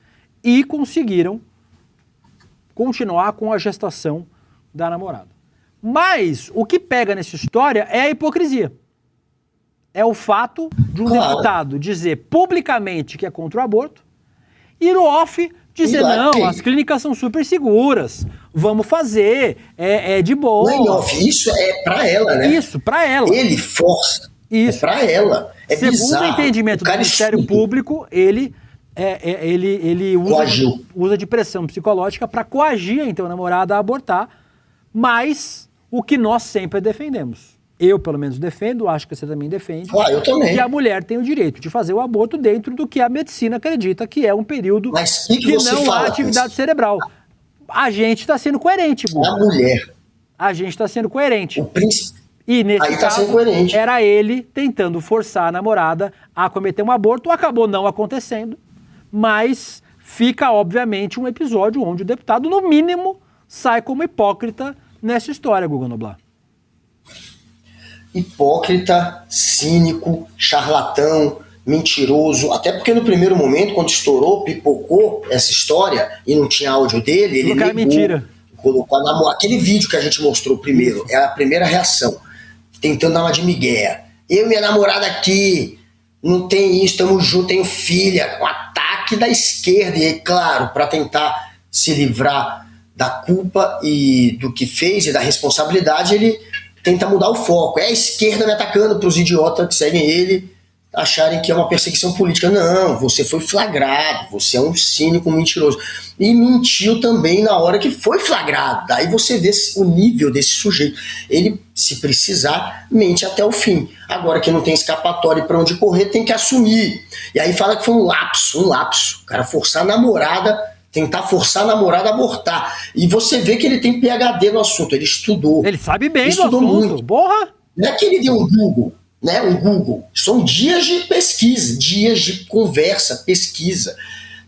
e conseguiram continuar com a gestação da namorada. Mas o que pega nessa história é a hipocrisia. É o fato de um deputado dizer publicamente que é contra o aborto e no off dizer, não, as clínicas são super seguras, vamos fazer, é de boa. Não, off, isso é pra ela, né? Isso, pra ela. Ele força, isso. É pra ela. É Segundo bizarro. o entendimento do Ministério Público, ele usa de pressão psicológica para coagir então a namorada a abortar, mas o que nós sempre defendemos. Eu, pelo menos, defendo, acho que você também defende, eu também. que a mulher tem o direito de fazer o aborto dentro do que a medicina acredita que é um período que não há atividade cerebral. A gente está sendo coerente, Guga. A mulher. A gente está sendo coerente. O príncipe. E nesse caso, era ele tentando forçar a namorada a cometer um aborto, acabou não acontecendo, mas fica, obviamente, um episódio onde o deputado, no mínimo, sai como hipócrita nessa história, Guga Noblar. Hipócrita, cínico, charlatão, mentiroso, até porque no primeiro momento, quando estourou, pipocou essa história e não tinha áudio dele, ele negou, mentira. Colocou aquele vídeo que a gente mostrou primeiro, é a primeira reação, tentando dar uma de migué. Eu e minha namorada aqui, não tem isso, estamos juntos, tenho filha, um ataque da esquerda, e claro, para tentar se livrar da culpa e do que fez e da responsabilidade, ele tenta mudar o foco. É a esquerda me atacando para os idiotas que seguem ele acharem que é uma perseguição política. Não, você foi flagrado, você é um cínico mentiroso. E mentiu também na hora que foi flagrado. Daí você vê o nível desse sujeito. Ele, se precisar, mente até o fim. Agora que não tem escapatória para onde correr, tem que assumir. E aí fala que foi um lapso. O cara forçar a namorada, tentar forçar a namorada a abortar. E você vê que ele tem PhD no assunto, ele estudou. Ele sabe bem do estudou assunto, muito. porra! Não é que ele deu um Google, né? Um Google. São dias de pesquisa, dias de conversa, pesquisa,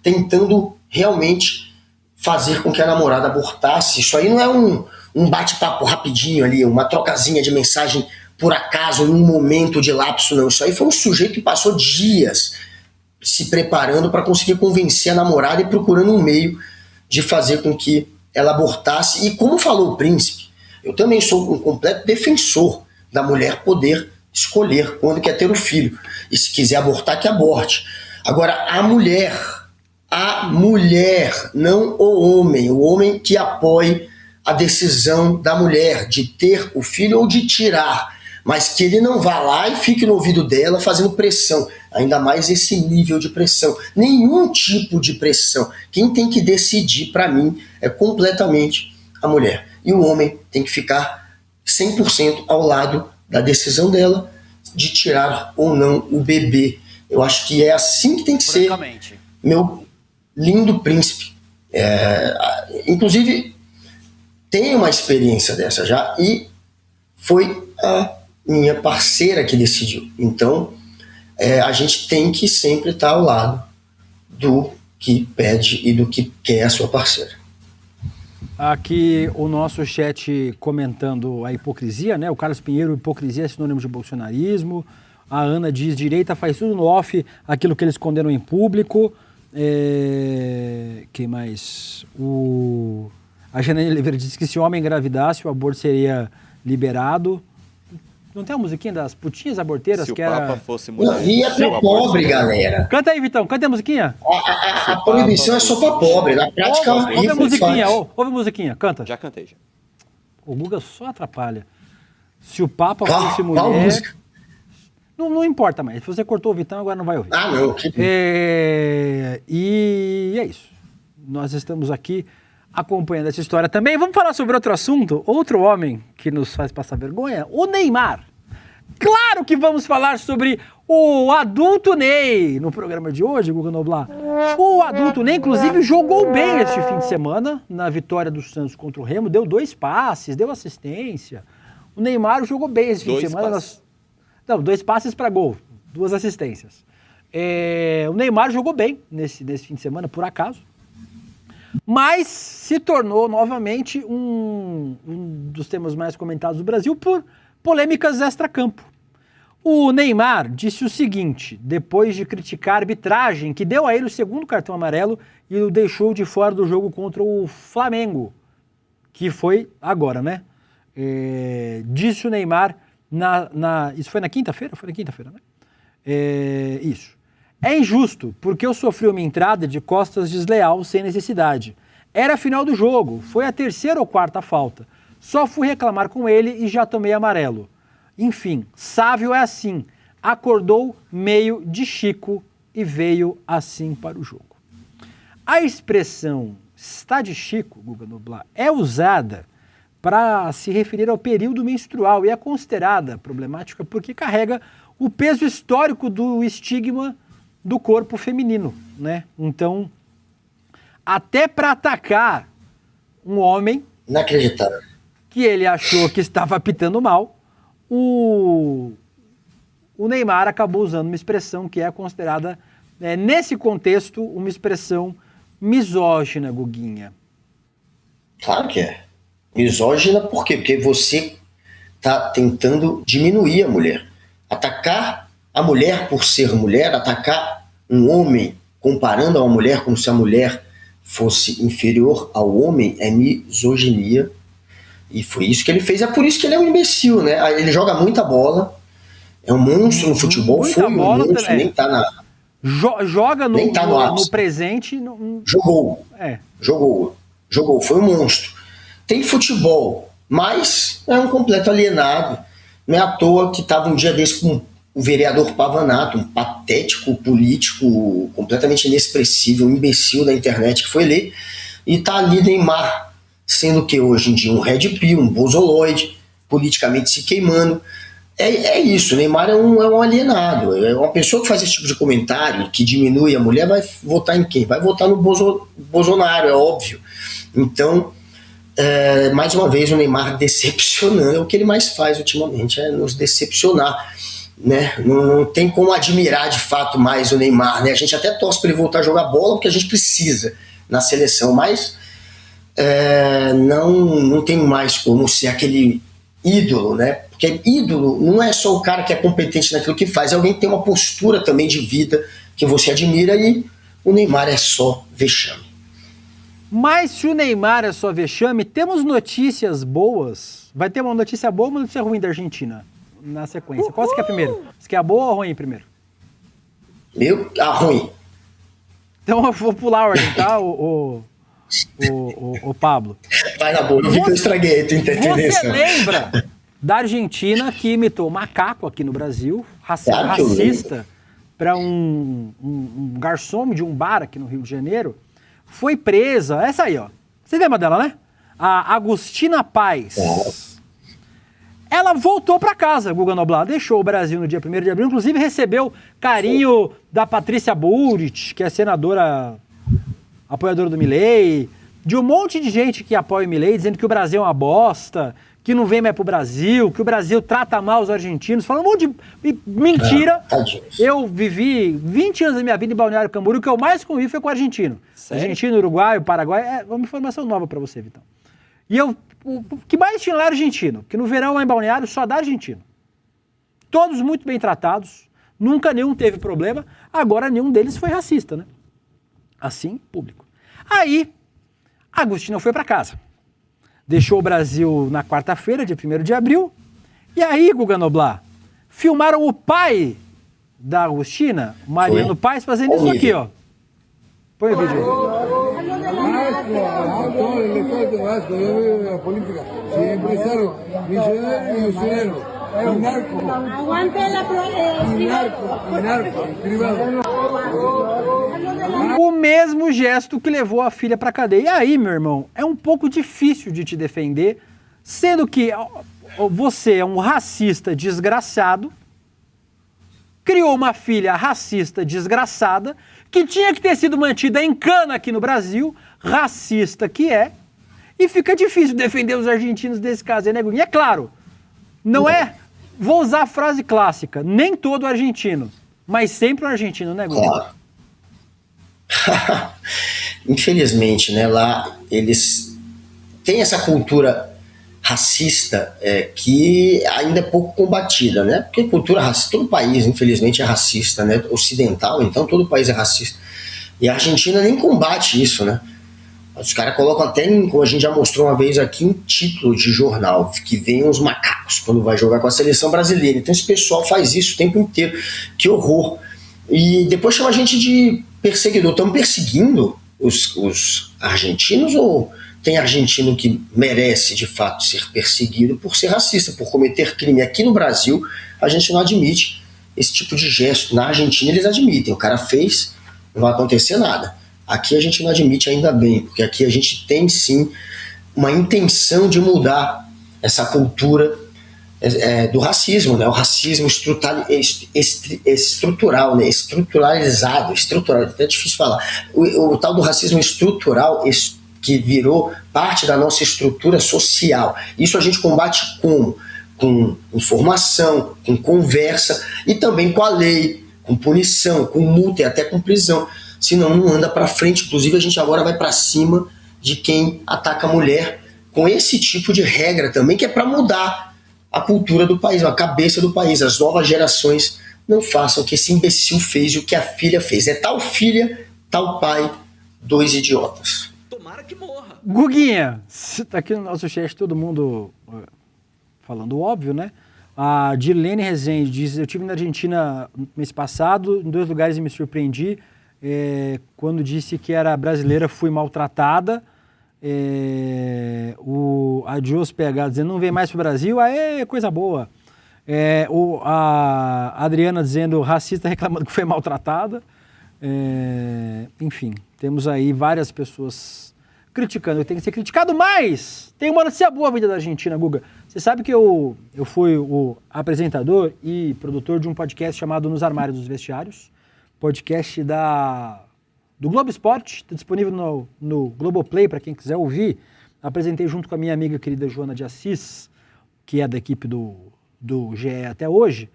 tentando realmente fazer com que a namorada abortasse. Isso aí não é um bate-papo rapidinho ali, uma trocazinha de mensagem por acaso, num momento de lapso, não. Isso aí foi um sujeito que passou dias se preparando para conseguir convencer a namorada e procurando um meio de fazer com que ela abortasse. E como falou o príncipe, eu também sou um completo defensor da mulher poder escolher quando quer ter o filho. E se quiser abortar, que aborte. Agora, a mulher, não o homem que apoie a decisão da mulher de ter o filho ou de tirar, mas que ele não vá lá e fique no ouvido dela fazendo pressão, ainda mais esse nível de pressão. Nenhum tipo de pressão. Quem tem que decidir, para mim, é completamente a mulher. E o homem tem que ficar 100% ao lado da decisão dela de tirar ou não o bebê. Eu acho que é assim que tem que ser, meu lindo príncipe. Inclusive, tem uma experiência dessa já e foi a minha parceira que decidiu. Então, a gente tem que sempre estar ao lado do que pede e do que quer a sua parceira. Aqui o nosso chat comentando a hipocrisia, né? O Carlos Pinheiro, hipocrisia é sinônimo de bolsonarismo. A Ana diz, direita faz tudo no off, aquilo que eles condenam em público. Quem mais? A Janaína Oliveira diz que se o homem engravidasse, o aborto seria liberado. Não tem a musiquinha das putinhas aborteiras? Se que o Papa era... fosse mulher. E é pra pobre, galera. Canta aí, Vitão, canta a musiquinha. A proibição é só pra pobre. Na prática, ouve a musiquinha, ouve a musiquinha, canta. Já cantei, já. O Guga só atrapalha. Se o Papa fosse mulher... Qual música? Não importa mais. Se você cortou o Vitão, agora não vai ouvir. Ah, não. E é isso. Nós estamos aqui acompanhando essa história também. Vamos falar sobre outro assunto? Outro homem que nos faz passar vergonha? O Neymar. Claro que vamos falar sobre o adulto Ney no programa de hoje, Guga Noblar. O adulto Ney, inclusive, jogou bem este fim de semana na vitória do Santos contra o Remo. Deu 2 passes, deu assistência. O Neymar jogou bem esse fim de semana. Não, 2 passes para gol, 2 assistências. O Neymar jogou bem nesse fim de semana, por acaso. Mas se tornou novamente um dos temas mais comentados do Brasil por polêmicas extracampo. O Neymar disse o seguinte, depois de criticar a arbitragem que deu a ele o 2º cartão amarelo e o deixou de fora do jogo contra o Flamengo, que foi agora, né? Disse o Neymar, isso foi na quinta-feira? Foi na quinta-feira, né? Isso. É injusto, porque eu sofri uma entrada de costas desleal sem necessidade. Era a final do jogo, foi a 3ª ou 4ª falta. Só fui reclamar com ele e já tomei amarelo. Enfim, Sávio é assim. Acordou meio de Chico e veio assim para o jogo. A expressão está de Chico, Guga Noblar, é usada para se referir ao período menstrual e é considerada problemática porque carrega o peso histórico do estigma do corpo feminino, né? Então, até para atacar um homem... Inacreditável. Que ele achou que estava apitando mal, o Neymar acabou usando uma expressão que é considerada, nesse contexto, uma expressão misógina, Guguinha. Claro que é. Misógina por quê? Porque você está tentando diminuir a mulher. Atacar a mulher por ser mulher, atacar um homem comparando a uma mulher como se a mulher fosse inferior ao homem é misoginia. E foi isso que ele fez. É por isso que ele é um imbecil, né? Ele joga muita bola, é um monstro no futebol, muita foi um monstro, também. nem tá na... Joga nem tá no presente... Jogou. Jogou. Jogou, foi um monstro. Tem futebol, mas é um completo alienado. Não é à toa que estava um dia desse com o vereador Pavanato, um patético político completamente inexpressível, um imbecil da internet que foi ler, e tá ali Neymar, sendo que hoje em dia um red pill, um bozoloide, politicamente se queimando. É isso, o Neymar é um alienado, é uma pessoa que faz esse tipo de comentário, que diminui a mulher, vai votar em quem? Vai votar no Bolsonaro, é óbvio. Então, mais uma vez, o Neymar decepcionando, é o que ele mais faz ultimamente, é nos decepcionar. Né? Não tem como admirar de fato mais o Neymar, né? A gente até torce para ele voltar a jogar bola porque a gente precisa na seleção, mas não tem mais como ser aquele ídolo, né? Porque ídolo não é só o cara que é competente naquilo que faz, é alguém que tem uma postura também de vida que você admira, e o Neymar é só vexame. Mas se o Neymar é só vexame, temos notícias boas. Vai ter uma notícia boa ou uma notícia ruim da Argentina na sequência? Qual você quer primeiro? Você quer a boa ou a ruim primeiro? A ruim. Então eu vou pular a ordem, tá, o Pablo? Vai na boa, eu vi que eu estraguei a tua interferência. Você lembra da Argentina que imitou macaco aqui no Brasil, racista, para um garçom de um bar aqui no Rio de Janeiro? Foi presa, essa aí, ó. Você lembra dela, né? A Agostina Paz. Ela voltou para casa, Guga Noblar, deixou o Brasil no dia 1º de abril, inclusive recebeu carinho da Patrícia Bullrich, que é senadora apoiadora do Milei, de um monte de gente que apoia o Milei, dizendo que o Brasil é uma bosta, que não vem mais pro Brasil, que o Brasil trata mal os argentinos, falando um monte de mentira. Eu vivi 20 anos da minha vida em Balneário Camboriú, o que eu mais convivi foi com o argentino. Sério? Argentino, Uruguai, Paraguai, é uma informação nova para você, Vitão. E o que mais tinha lá era argentino, que no verão lá em Balneário só dá argentino. Todos muito bem tratados, nunca nenhum teve problema, agora nenhum deles foi racista, né? Assim, público. Aí, a Agostina foi para casa. Deixou o Brasil na quarta-feira, dia 1º de abril, e aí, Guga Noblar, filmaram o pai da Agostina, Mariano Paes, fazendo isso aqui, ó. Põe o vídeo aí. O mesmo gesto que levou a filha pra cadeia. E aí, meu irmão, é um pouco difícil de te defender, sendo que você é um racista desgraçado, criou uma filha racista desgraçada, que tinha que ter sido mantida em cana aqui no Brasil, racista que é, e fica difícil defender os argentinos desse caso, né, Guga? E é claro, não é, vou usar a frase clássica, nem todo argentino, mas sempre um argentino, né, Guga? Claro. Infelizmente, né, lá eles têm essa cultura racista que ainda é pouco combatida, né? Porque cultura racista, todo país, infelizmente, é racista, né? Ocidental, então todo país é racista. E a Argentina nem combate isso, né? Os caras colocam até, como a gente já mostrou uma vez aqui, um título de jornal, que vem os macacos quando vai jogar com a seleção brasileira. Então esse pessoal faz isso o tempo inteiro. Que horror. E depois chama a gente de perseguidor. Estão perseguindo os argentinos ou tem argentino que merece de fato ser perseguido por ser racista, por cometer crime? Aqui no Brasil a gente não admite esse tipo de gesto. Na Argentina eles admitem, o cara fez, não vai acontecer nada. Aqui a gente não admite, ainda bem, porque aqui a gente tem sim uma intenção de mudar essa cultura do racismo, né? O racismo estrutural, né? Estruturalizado, é até difícil falar. O tal do racismo estrutural que virou parte da nossa estrutura social. Isso a gente combate como? Com informação, com conversa e também com a lei, com punição, com multa e até com prisão. Senão não anda para frente. Inclusive a gente agora vai para cima de quem ataca a mulher com esse tipo de regra também, que é para mudar a cultura do país, a cabeça do país. As novas gerações não façam o que esse imbecil fez e o que a filha fez. É tal filha, tal pai, dois idiotas. Tomara que morra. Guguinha, tá aqui no nosso chat todo mundo falando óbvio, né? A Dirlene Rezende diz: eu estive na Argentina no mês passado, em 2 lugares e me surpreendi. Quando disse que era brasileira, fui maltratada. O Adios PH dizendo, não vem mais pro Brasil, aê, coisa boa. A Adriana dizendo, racista reclamando que foi maltratada. Enfim, temos aí várias pessoas criticando, tem que ser criticado, mas tem uma notícia boa vida da Argentina, Guga. Você sabe que eu fui o apresentador e produtor de um podcast chamado Nos Armários dos Vestiários, podcast do Globo Esporte, está disponível no Globoplay para quem quiser ouvir. Apresentei junto com a minha amiga querida Joana de Assis, que é da equipe do GE até hoje,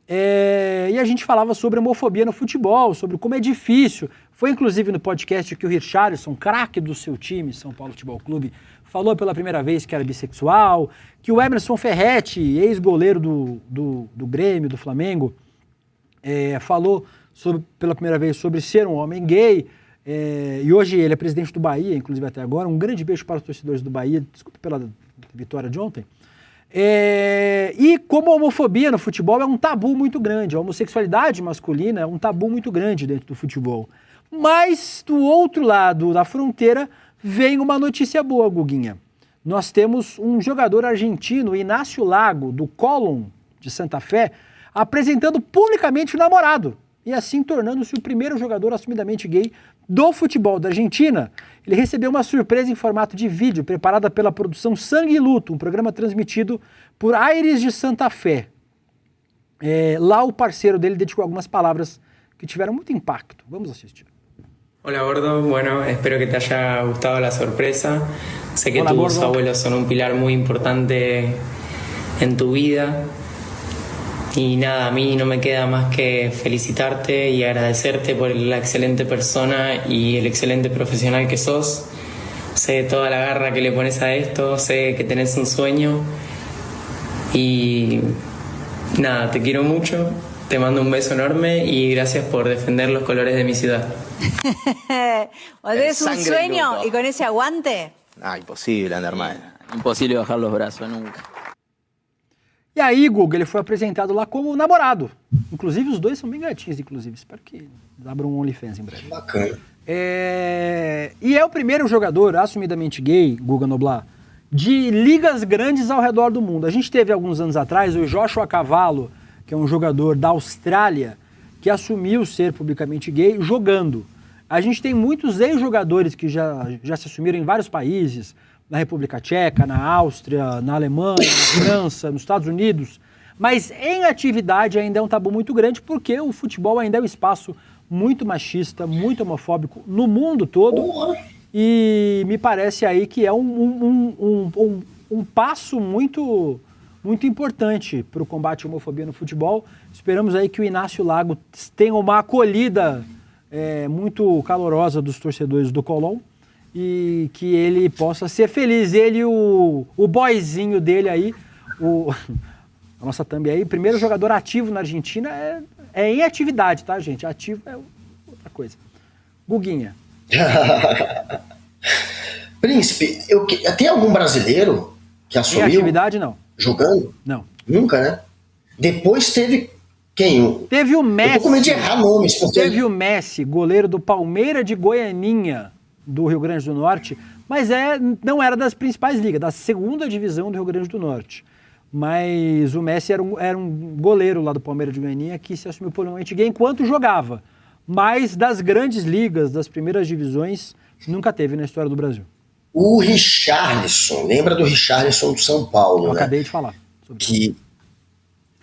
e a gente falava sobre homofobia no futebol, sobre como é difícil. Foi inclusive no podcast que o Richarlison, craque do seu time, São Paulo Futebol Clube, falou pela primeira vez que era bissexual, que o Emerson Ferretti, ex-goleiro do Grêmio, do Flamengo, falou pela primeira vez sobre ser um homem gay, e hoje ele é presidente do Bahia, inclusive até agora. Um grande beijo para os torcedores do Bahia, desculpe pela vitória de ontem. E como a homofobia no futebol é um tabu muito grande, a homossexualidade masculina é um tabu muito grande dentro do futebol. Mas do outro lado da fronteira vem uma notícia boa, Guguinha. Nós temos um jogador argentino, Inácio Lago, do Colón de Santa Fé, apresentando publicamente o namorado e assim tornando-se o primeiro jogador assumidamente gay do futebol da Argentina. Ele recebeu uma surpresa em formato de vídeo, preparada pela produção Sangue e Luto, um programa transmitido por Aires de Santa Fé. Lá o parceiro dele dedicou algumas palavras que tiveram muito impacto. Vamos assistir. Hola gordo, bueno, espero que te haya gustado la sorpresa. Sé que Hola, tus gordo. abuelos son un pilar muy importante en tu vida. Y nada, a mí no me queda más que felicitarte y agradecerte por la excelente persona y el excelente profesional que sos. Sé toda la garra que le pones a esto, sé que tenés un sueño. Y nada, te quiero mucho, te mando un beso enorme y gracias por defender los colores de mi ciudad. ¿O tenés un Sangre y sueño luto. y con ese aguante? Imposible andar mal. Imposible bajar los brazos nunca. E aí, Guga, ele foi apresentado lá como namorado. Inclusive, os dois são bem gatinhos, inclusive. Espero que abram um OnlyFans em breve. Bacana. E é o primeiro jogador assumidamente gay, Guga Noblar, de ligas grandes ao redor do mundo. A gente teve alguns anos atrás o Joshua Cavallo, que é um jogador da Austrália, que assumiu ser publicamente gay jogando. A gente tem muitos ex-jogadores que já se assumiram em vários países, na República Tcheca, na Áustria, na Alemanha, na França, nos Estados Unidos, mas em atividade ainda é um tabu muito grande porque o futebol ainda é um espaço muito machista, muito homofóbico no mundo todo. E me parece aí que é um passo muito, muito importante para o combate à homofobia no futebol. Esperamos aí que o Inácio Lago tenha uma acolhida muito calorosa dos torcedores do Colón e que ele possa ser feliz. Ele e o boyzinho dele aí, a nossa thumb aí, primeiro jogador ativo na Argentina, é em atividade, tá, gente? Ativo é outra coisa. Guguinha. Príncipe, tem algum brasileiro que assumiu? Em atividade, não. Jogando? Não. Nunca, né? Depois teve quem? Teve o Messi. Eu tô com medo de errar nomes. Porque... Teve o Messi, goleiro do Palmeiras de Goianinha, do Rio Grande do Norte, mas não era das principais ligas, da segunda divisão do Rio Grande do Norte. Mas o Messi era um goleiro lá do Palmeiras de Goianinha que se assumiu politicamente gay enquanto jogava. Mas das grandes ligas, das primeiras divisões, nunca teve na história do Brasil. O Richarlison, lembra do Richarlison do São Paulo, Eu né? acabei de falar.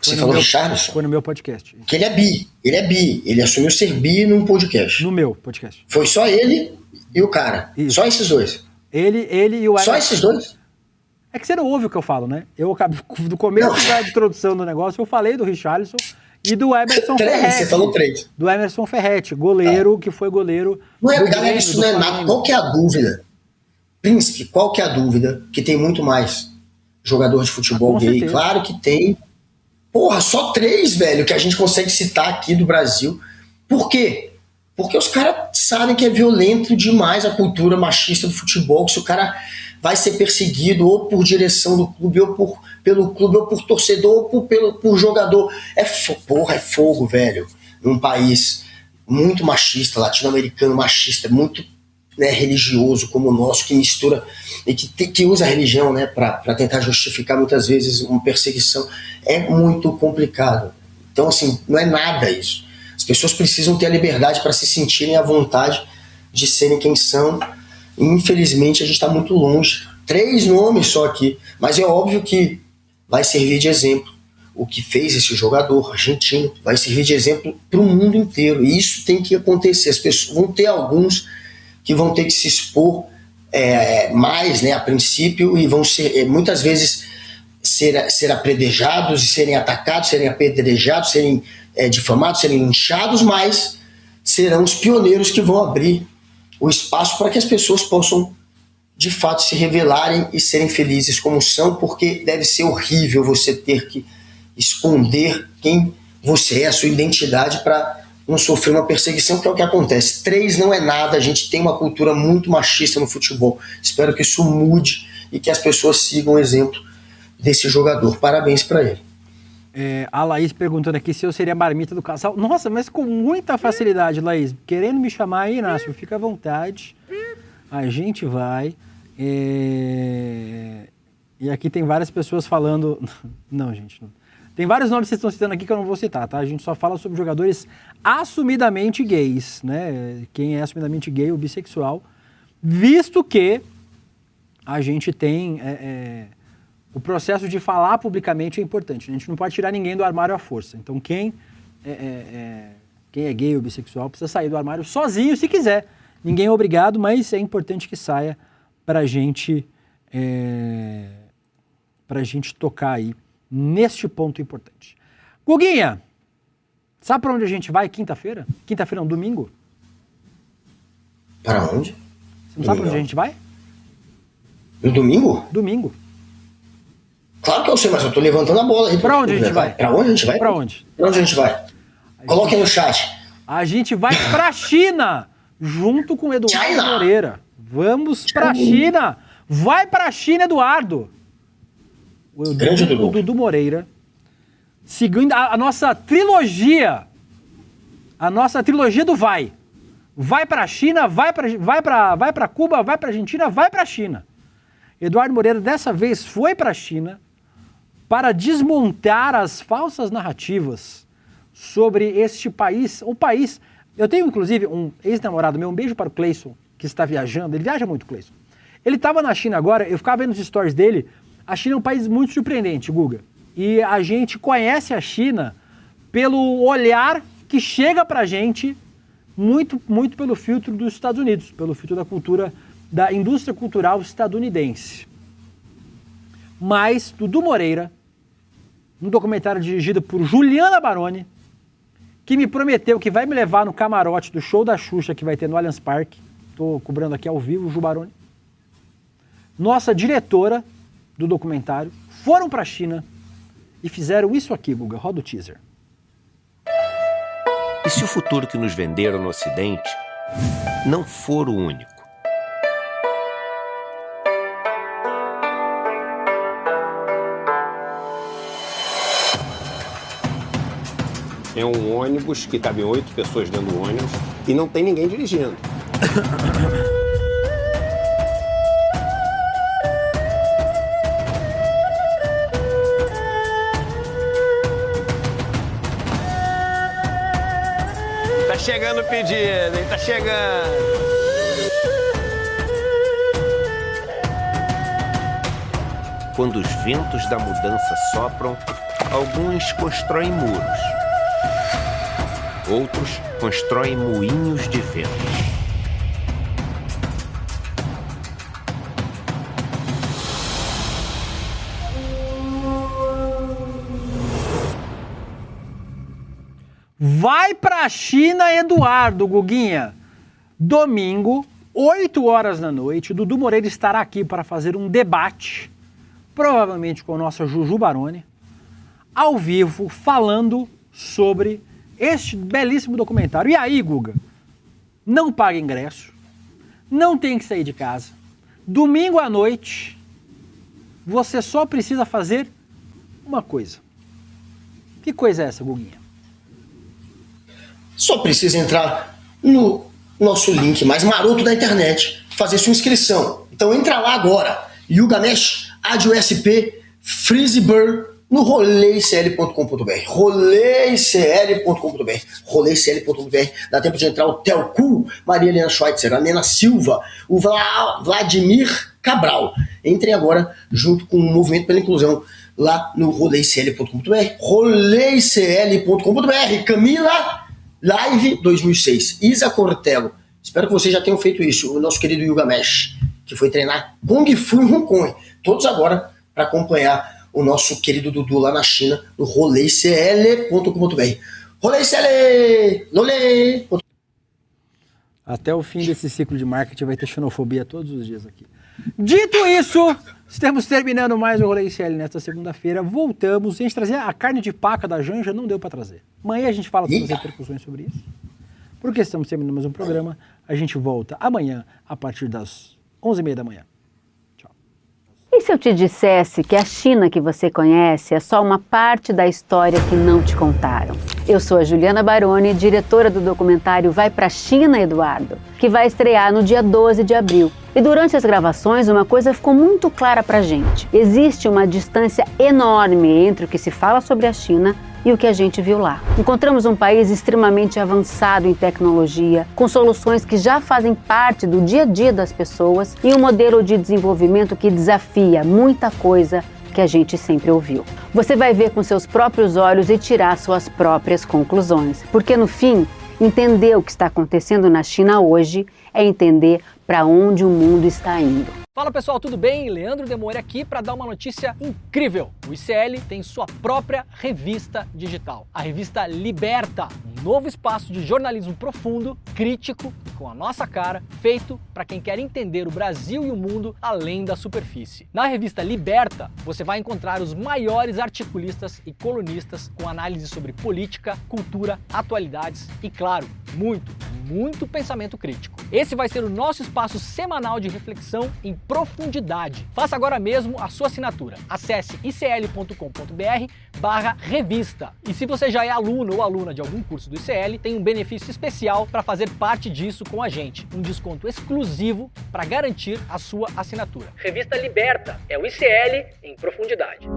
Você falou Richarlison? Foi no meu podcast. Que ele é bi. Ele assumiu ser bi num podcast. No meu podcast. Foi só ele e o cara. Isso. Só esses dois. Ele e o Emerson. Só esses dois? É que você não ouve o que eu falo, né? Eu acabei, do começo da introdução do negócio, eu falei do Richarlison e do Emerson Ferretti. Você falou 3. Do Emerson Ferretti, goleiro, que foi goleiro. Não é, do galera, Grêmio, isso do não é Flamengo. nada. Qual que é a dúvida? Príncipe, qual que é a dúvida? Que tem muito mais jogador de futebol gay. certeza. Claro que tem. Porra, só 3, velho, que a gente consegue citar aqui do Brasil. Por quê? Porque os caras sabem que é violento demais a cultura machista do futebol, que se o cara vai ser perseguido ou por direção do clube, ou pelo clube, ou por torcedor, ou por jogador. Porra, é fogo, velho. Num país muito machista, latino-americano machista, muito né, religioso como o nosso, que mistura e que usa a religião, né, para tentar justificar muitas vezes uma perseguição, é muito complicado. Então, assim, não é nada isso. As pessoas precisam ter a liberdade para se sentirem à vontade de serem quem são. Infelizmente, a gente está muito longe. 3 nomes só aqui, mas é óbvio que vai servir de exemplo. O que fez esse jogador argentino vai servir de exemplo para o mundo inteiro. E isso tem que acontecer. As pessoas vão ter alguns que vão ter que se expor mais, né, a princípio, e vão ser, muitas vezes, ser apedrejados, serem atacados, serem apedrejados, serem difamados, serem linchados, mas serão os pioneiros que vão abrir o espaço para que as pessoas possam, de fato, se revelarem e serem felizes como são, porque deve ser horrível você ter que esconder quem você é, a sua identidade, para não sofrer uma perseguição, que é o que acontece. 3 não é nada, a gente tem uma cultura muito machista no futebol. Espero que isso mude e que as pessoas sigam o exemplo desse jogador. Parabéns para ele. A Laís perguntando aqui se eu seria a marmita do casal. Nossa, mas com muita facilidade, Laís. Querendo me chamar aí, Inácio, fica à vontade. A gente vai. E aqui tem várias pessoas falando... Não, gente, não. Tem vários nomes que vocês estão citando aqui que eu não vou citar, tá? A gente só fala sobre jogadores assumidamente gays, né? Quem é assumidamente gay ou bissexual, visto que a gente tem... o processo de falar publicamente é importante. A gente não pode tirar ninguém do armário à força. Então, quem é gay ou bissexual precisa sair do armário sozinho, se quiser. Ninguém é obrigado, mas é importante que saia pra gente tocar aí neste ponto importante. Guguinha, sabe para onde a gente vai quinta-feira? Quinta-feira é um domingo? Para onde? Você não sabe para onde a gente vai? No domingo? Domingo. Claro que eu sei, mas eu tô levantando a bola aí. Para onde a gente vai? Para onde a gente vai? Para onde? Para onde a gente vai? Coloque aí no chat. A gente vai para a China, junto com o Eduardo Moreira. Vamos para a China. Vai para a China, Eduardo. O Dudu Moreira, seguindo a nossa trilogia, do vai. Vai para a China, vai para Cuba, vai para a Argentina, vai para a China. Eduardo Moreira dessa vez foi para a China para desmontar as falsas narrativas sobre este país. O país, eu tenho inclusive um ex-namorado meu, um beijo para o Cleison, que está viajando, ele viaja muito, Cleison. Ele estava na China agora, eu ficava vendo os stories dele. A China é um país muito surpreendente, Guga. E a gente conhece a China pelo olhar que chega pra gente muito, muito pelo filtro dos Estados Unidos, pelo filtro da cultura, da indústria cultural estadunidense. Mas Dudu Moreira, um documentário dirigido por Juliana Baroni, que me prometeu que vai me levar no camarote do show da Xuxa que vai ter no Allianz Parque. Estou cobrando aqui ao vivo, Ju Baroni. Nossa diretora do documentário, foram para a China e fizeram isso aqui, Guga. Roda o teaser. E se o futuro que nos venderam no Ocidente não for o único? É um ônibus que cabem 8 pessoas dentro do ônibus e não tem ninguém dirigindo. Tá chegando o pedido, hein? Tá chegando. Quando os ventos da mudança sopram, alguns constroem muros. Outros constroem moinhos de vento. Vai pra China, Eduardo, Guguinha. Domingo, 8 horas da noite, Dudu Moreira estará aqui para fazer um debate, provavelmente com a nossa Juju Baroni, ao vivo, falando sobre este belíssimo documentário. E aí, Guga, não paga ingresso, não tem que sair de casa. Domingo à noite, você só precisa fazer uma coisa. Que coisa é essa, Guguinha? Só precisa entrar no nosso link mais maroto da internet, fazer sua inscrição. Então entra lá agora, Yugamesh, AdioSP, Freezebird, no roleicl.com.br, roleicl.com.br, roleicl.com.br, dá tempo de entrar o Telcu, Maria Helena Schweitzer, a Nena Silva, o Vladimir Cabral. Entrem agora junto com o Movimento pela Inclusão lá no roleicl.com.br, roleicl.com.br. Camila Live 2006, Isa Cortelo, espero que vocês já tenham feito isso, o nosso querido Yugamesh, que foi treinar Kung Fu em Hong Kong, todos agora para acompanhar o nosso querido Dudu lá na China, no roleicl.com.br. Roleicl! Lolê! Até o fim desse ciclo de marketing vai ter xenofobia todos os dias aqui. Dito isso, estamos terminando mais o Rolê ICL nesta segunda-feira. Voltamos. A gente trazer a carne de paca da Janja, não deu para trazer. Amanhã a gente fala todas as repercussões sobre isso. Porque estamos terminando mais um programa. A gente volta amanhã, a partir das 11h30 da manhã. E se eu te dissesse que a China que você conhece é só uma parte da história que não te contaram? Eu sou a Juliana Baroni, diretora do documentário Vai Pra China, Eduardo, que vai estrear no dia 12 de abril. E durante as gravações, uma coisa ficou muito clara pra gente. Existe uma distância enorme entre o que se fala sobre a China e o que a gente viu lá. Encontramos um país extremamente avançado em tecnologia, com soluções que já fazem parte do dia a dia das pessoas e um modelo de desenvolvimento que desafia muita coisa que a gente sempre ouviu. Você vai ver com seus próprios olhos e tirar suas próprias conclusões, porque no fim, entender o que está acontecendo na China hoje é entender para onde o mundo está indo. Fala pessoal, tudo bem? Leandro Demore aqui para dar uma notícia incrível. O ICL tem sua própria revista digital, a revista Liberta, um novo espaço de jornalismo profundo, crítico, com a nossa cara, feito para quem quer entender o Brasil e o mundo além da superfície. Na revista Liberta, você vai encontrar os maiores articulistas e colunistas com análise sobre política, cultura, atualidades e, claro, muito pensamento crítico. Esse vai ser o nosso espaço semanal de reflexão em profundidade. Faça agora mesmo a sua assinatura. Acesse icl.com.br/revista. E se você já é aluno ou aluna de algum curso do ICL, tem um benefício especial para fazer parte disso com a gente. Um desconto exclusivo para garantir a sua assinatura. Revista Liberta é o ICL em profundidade.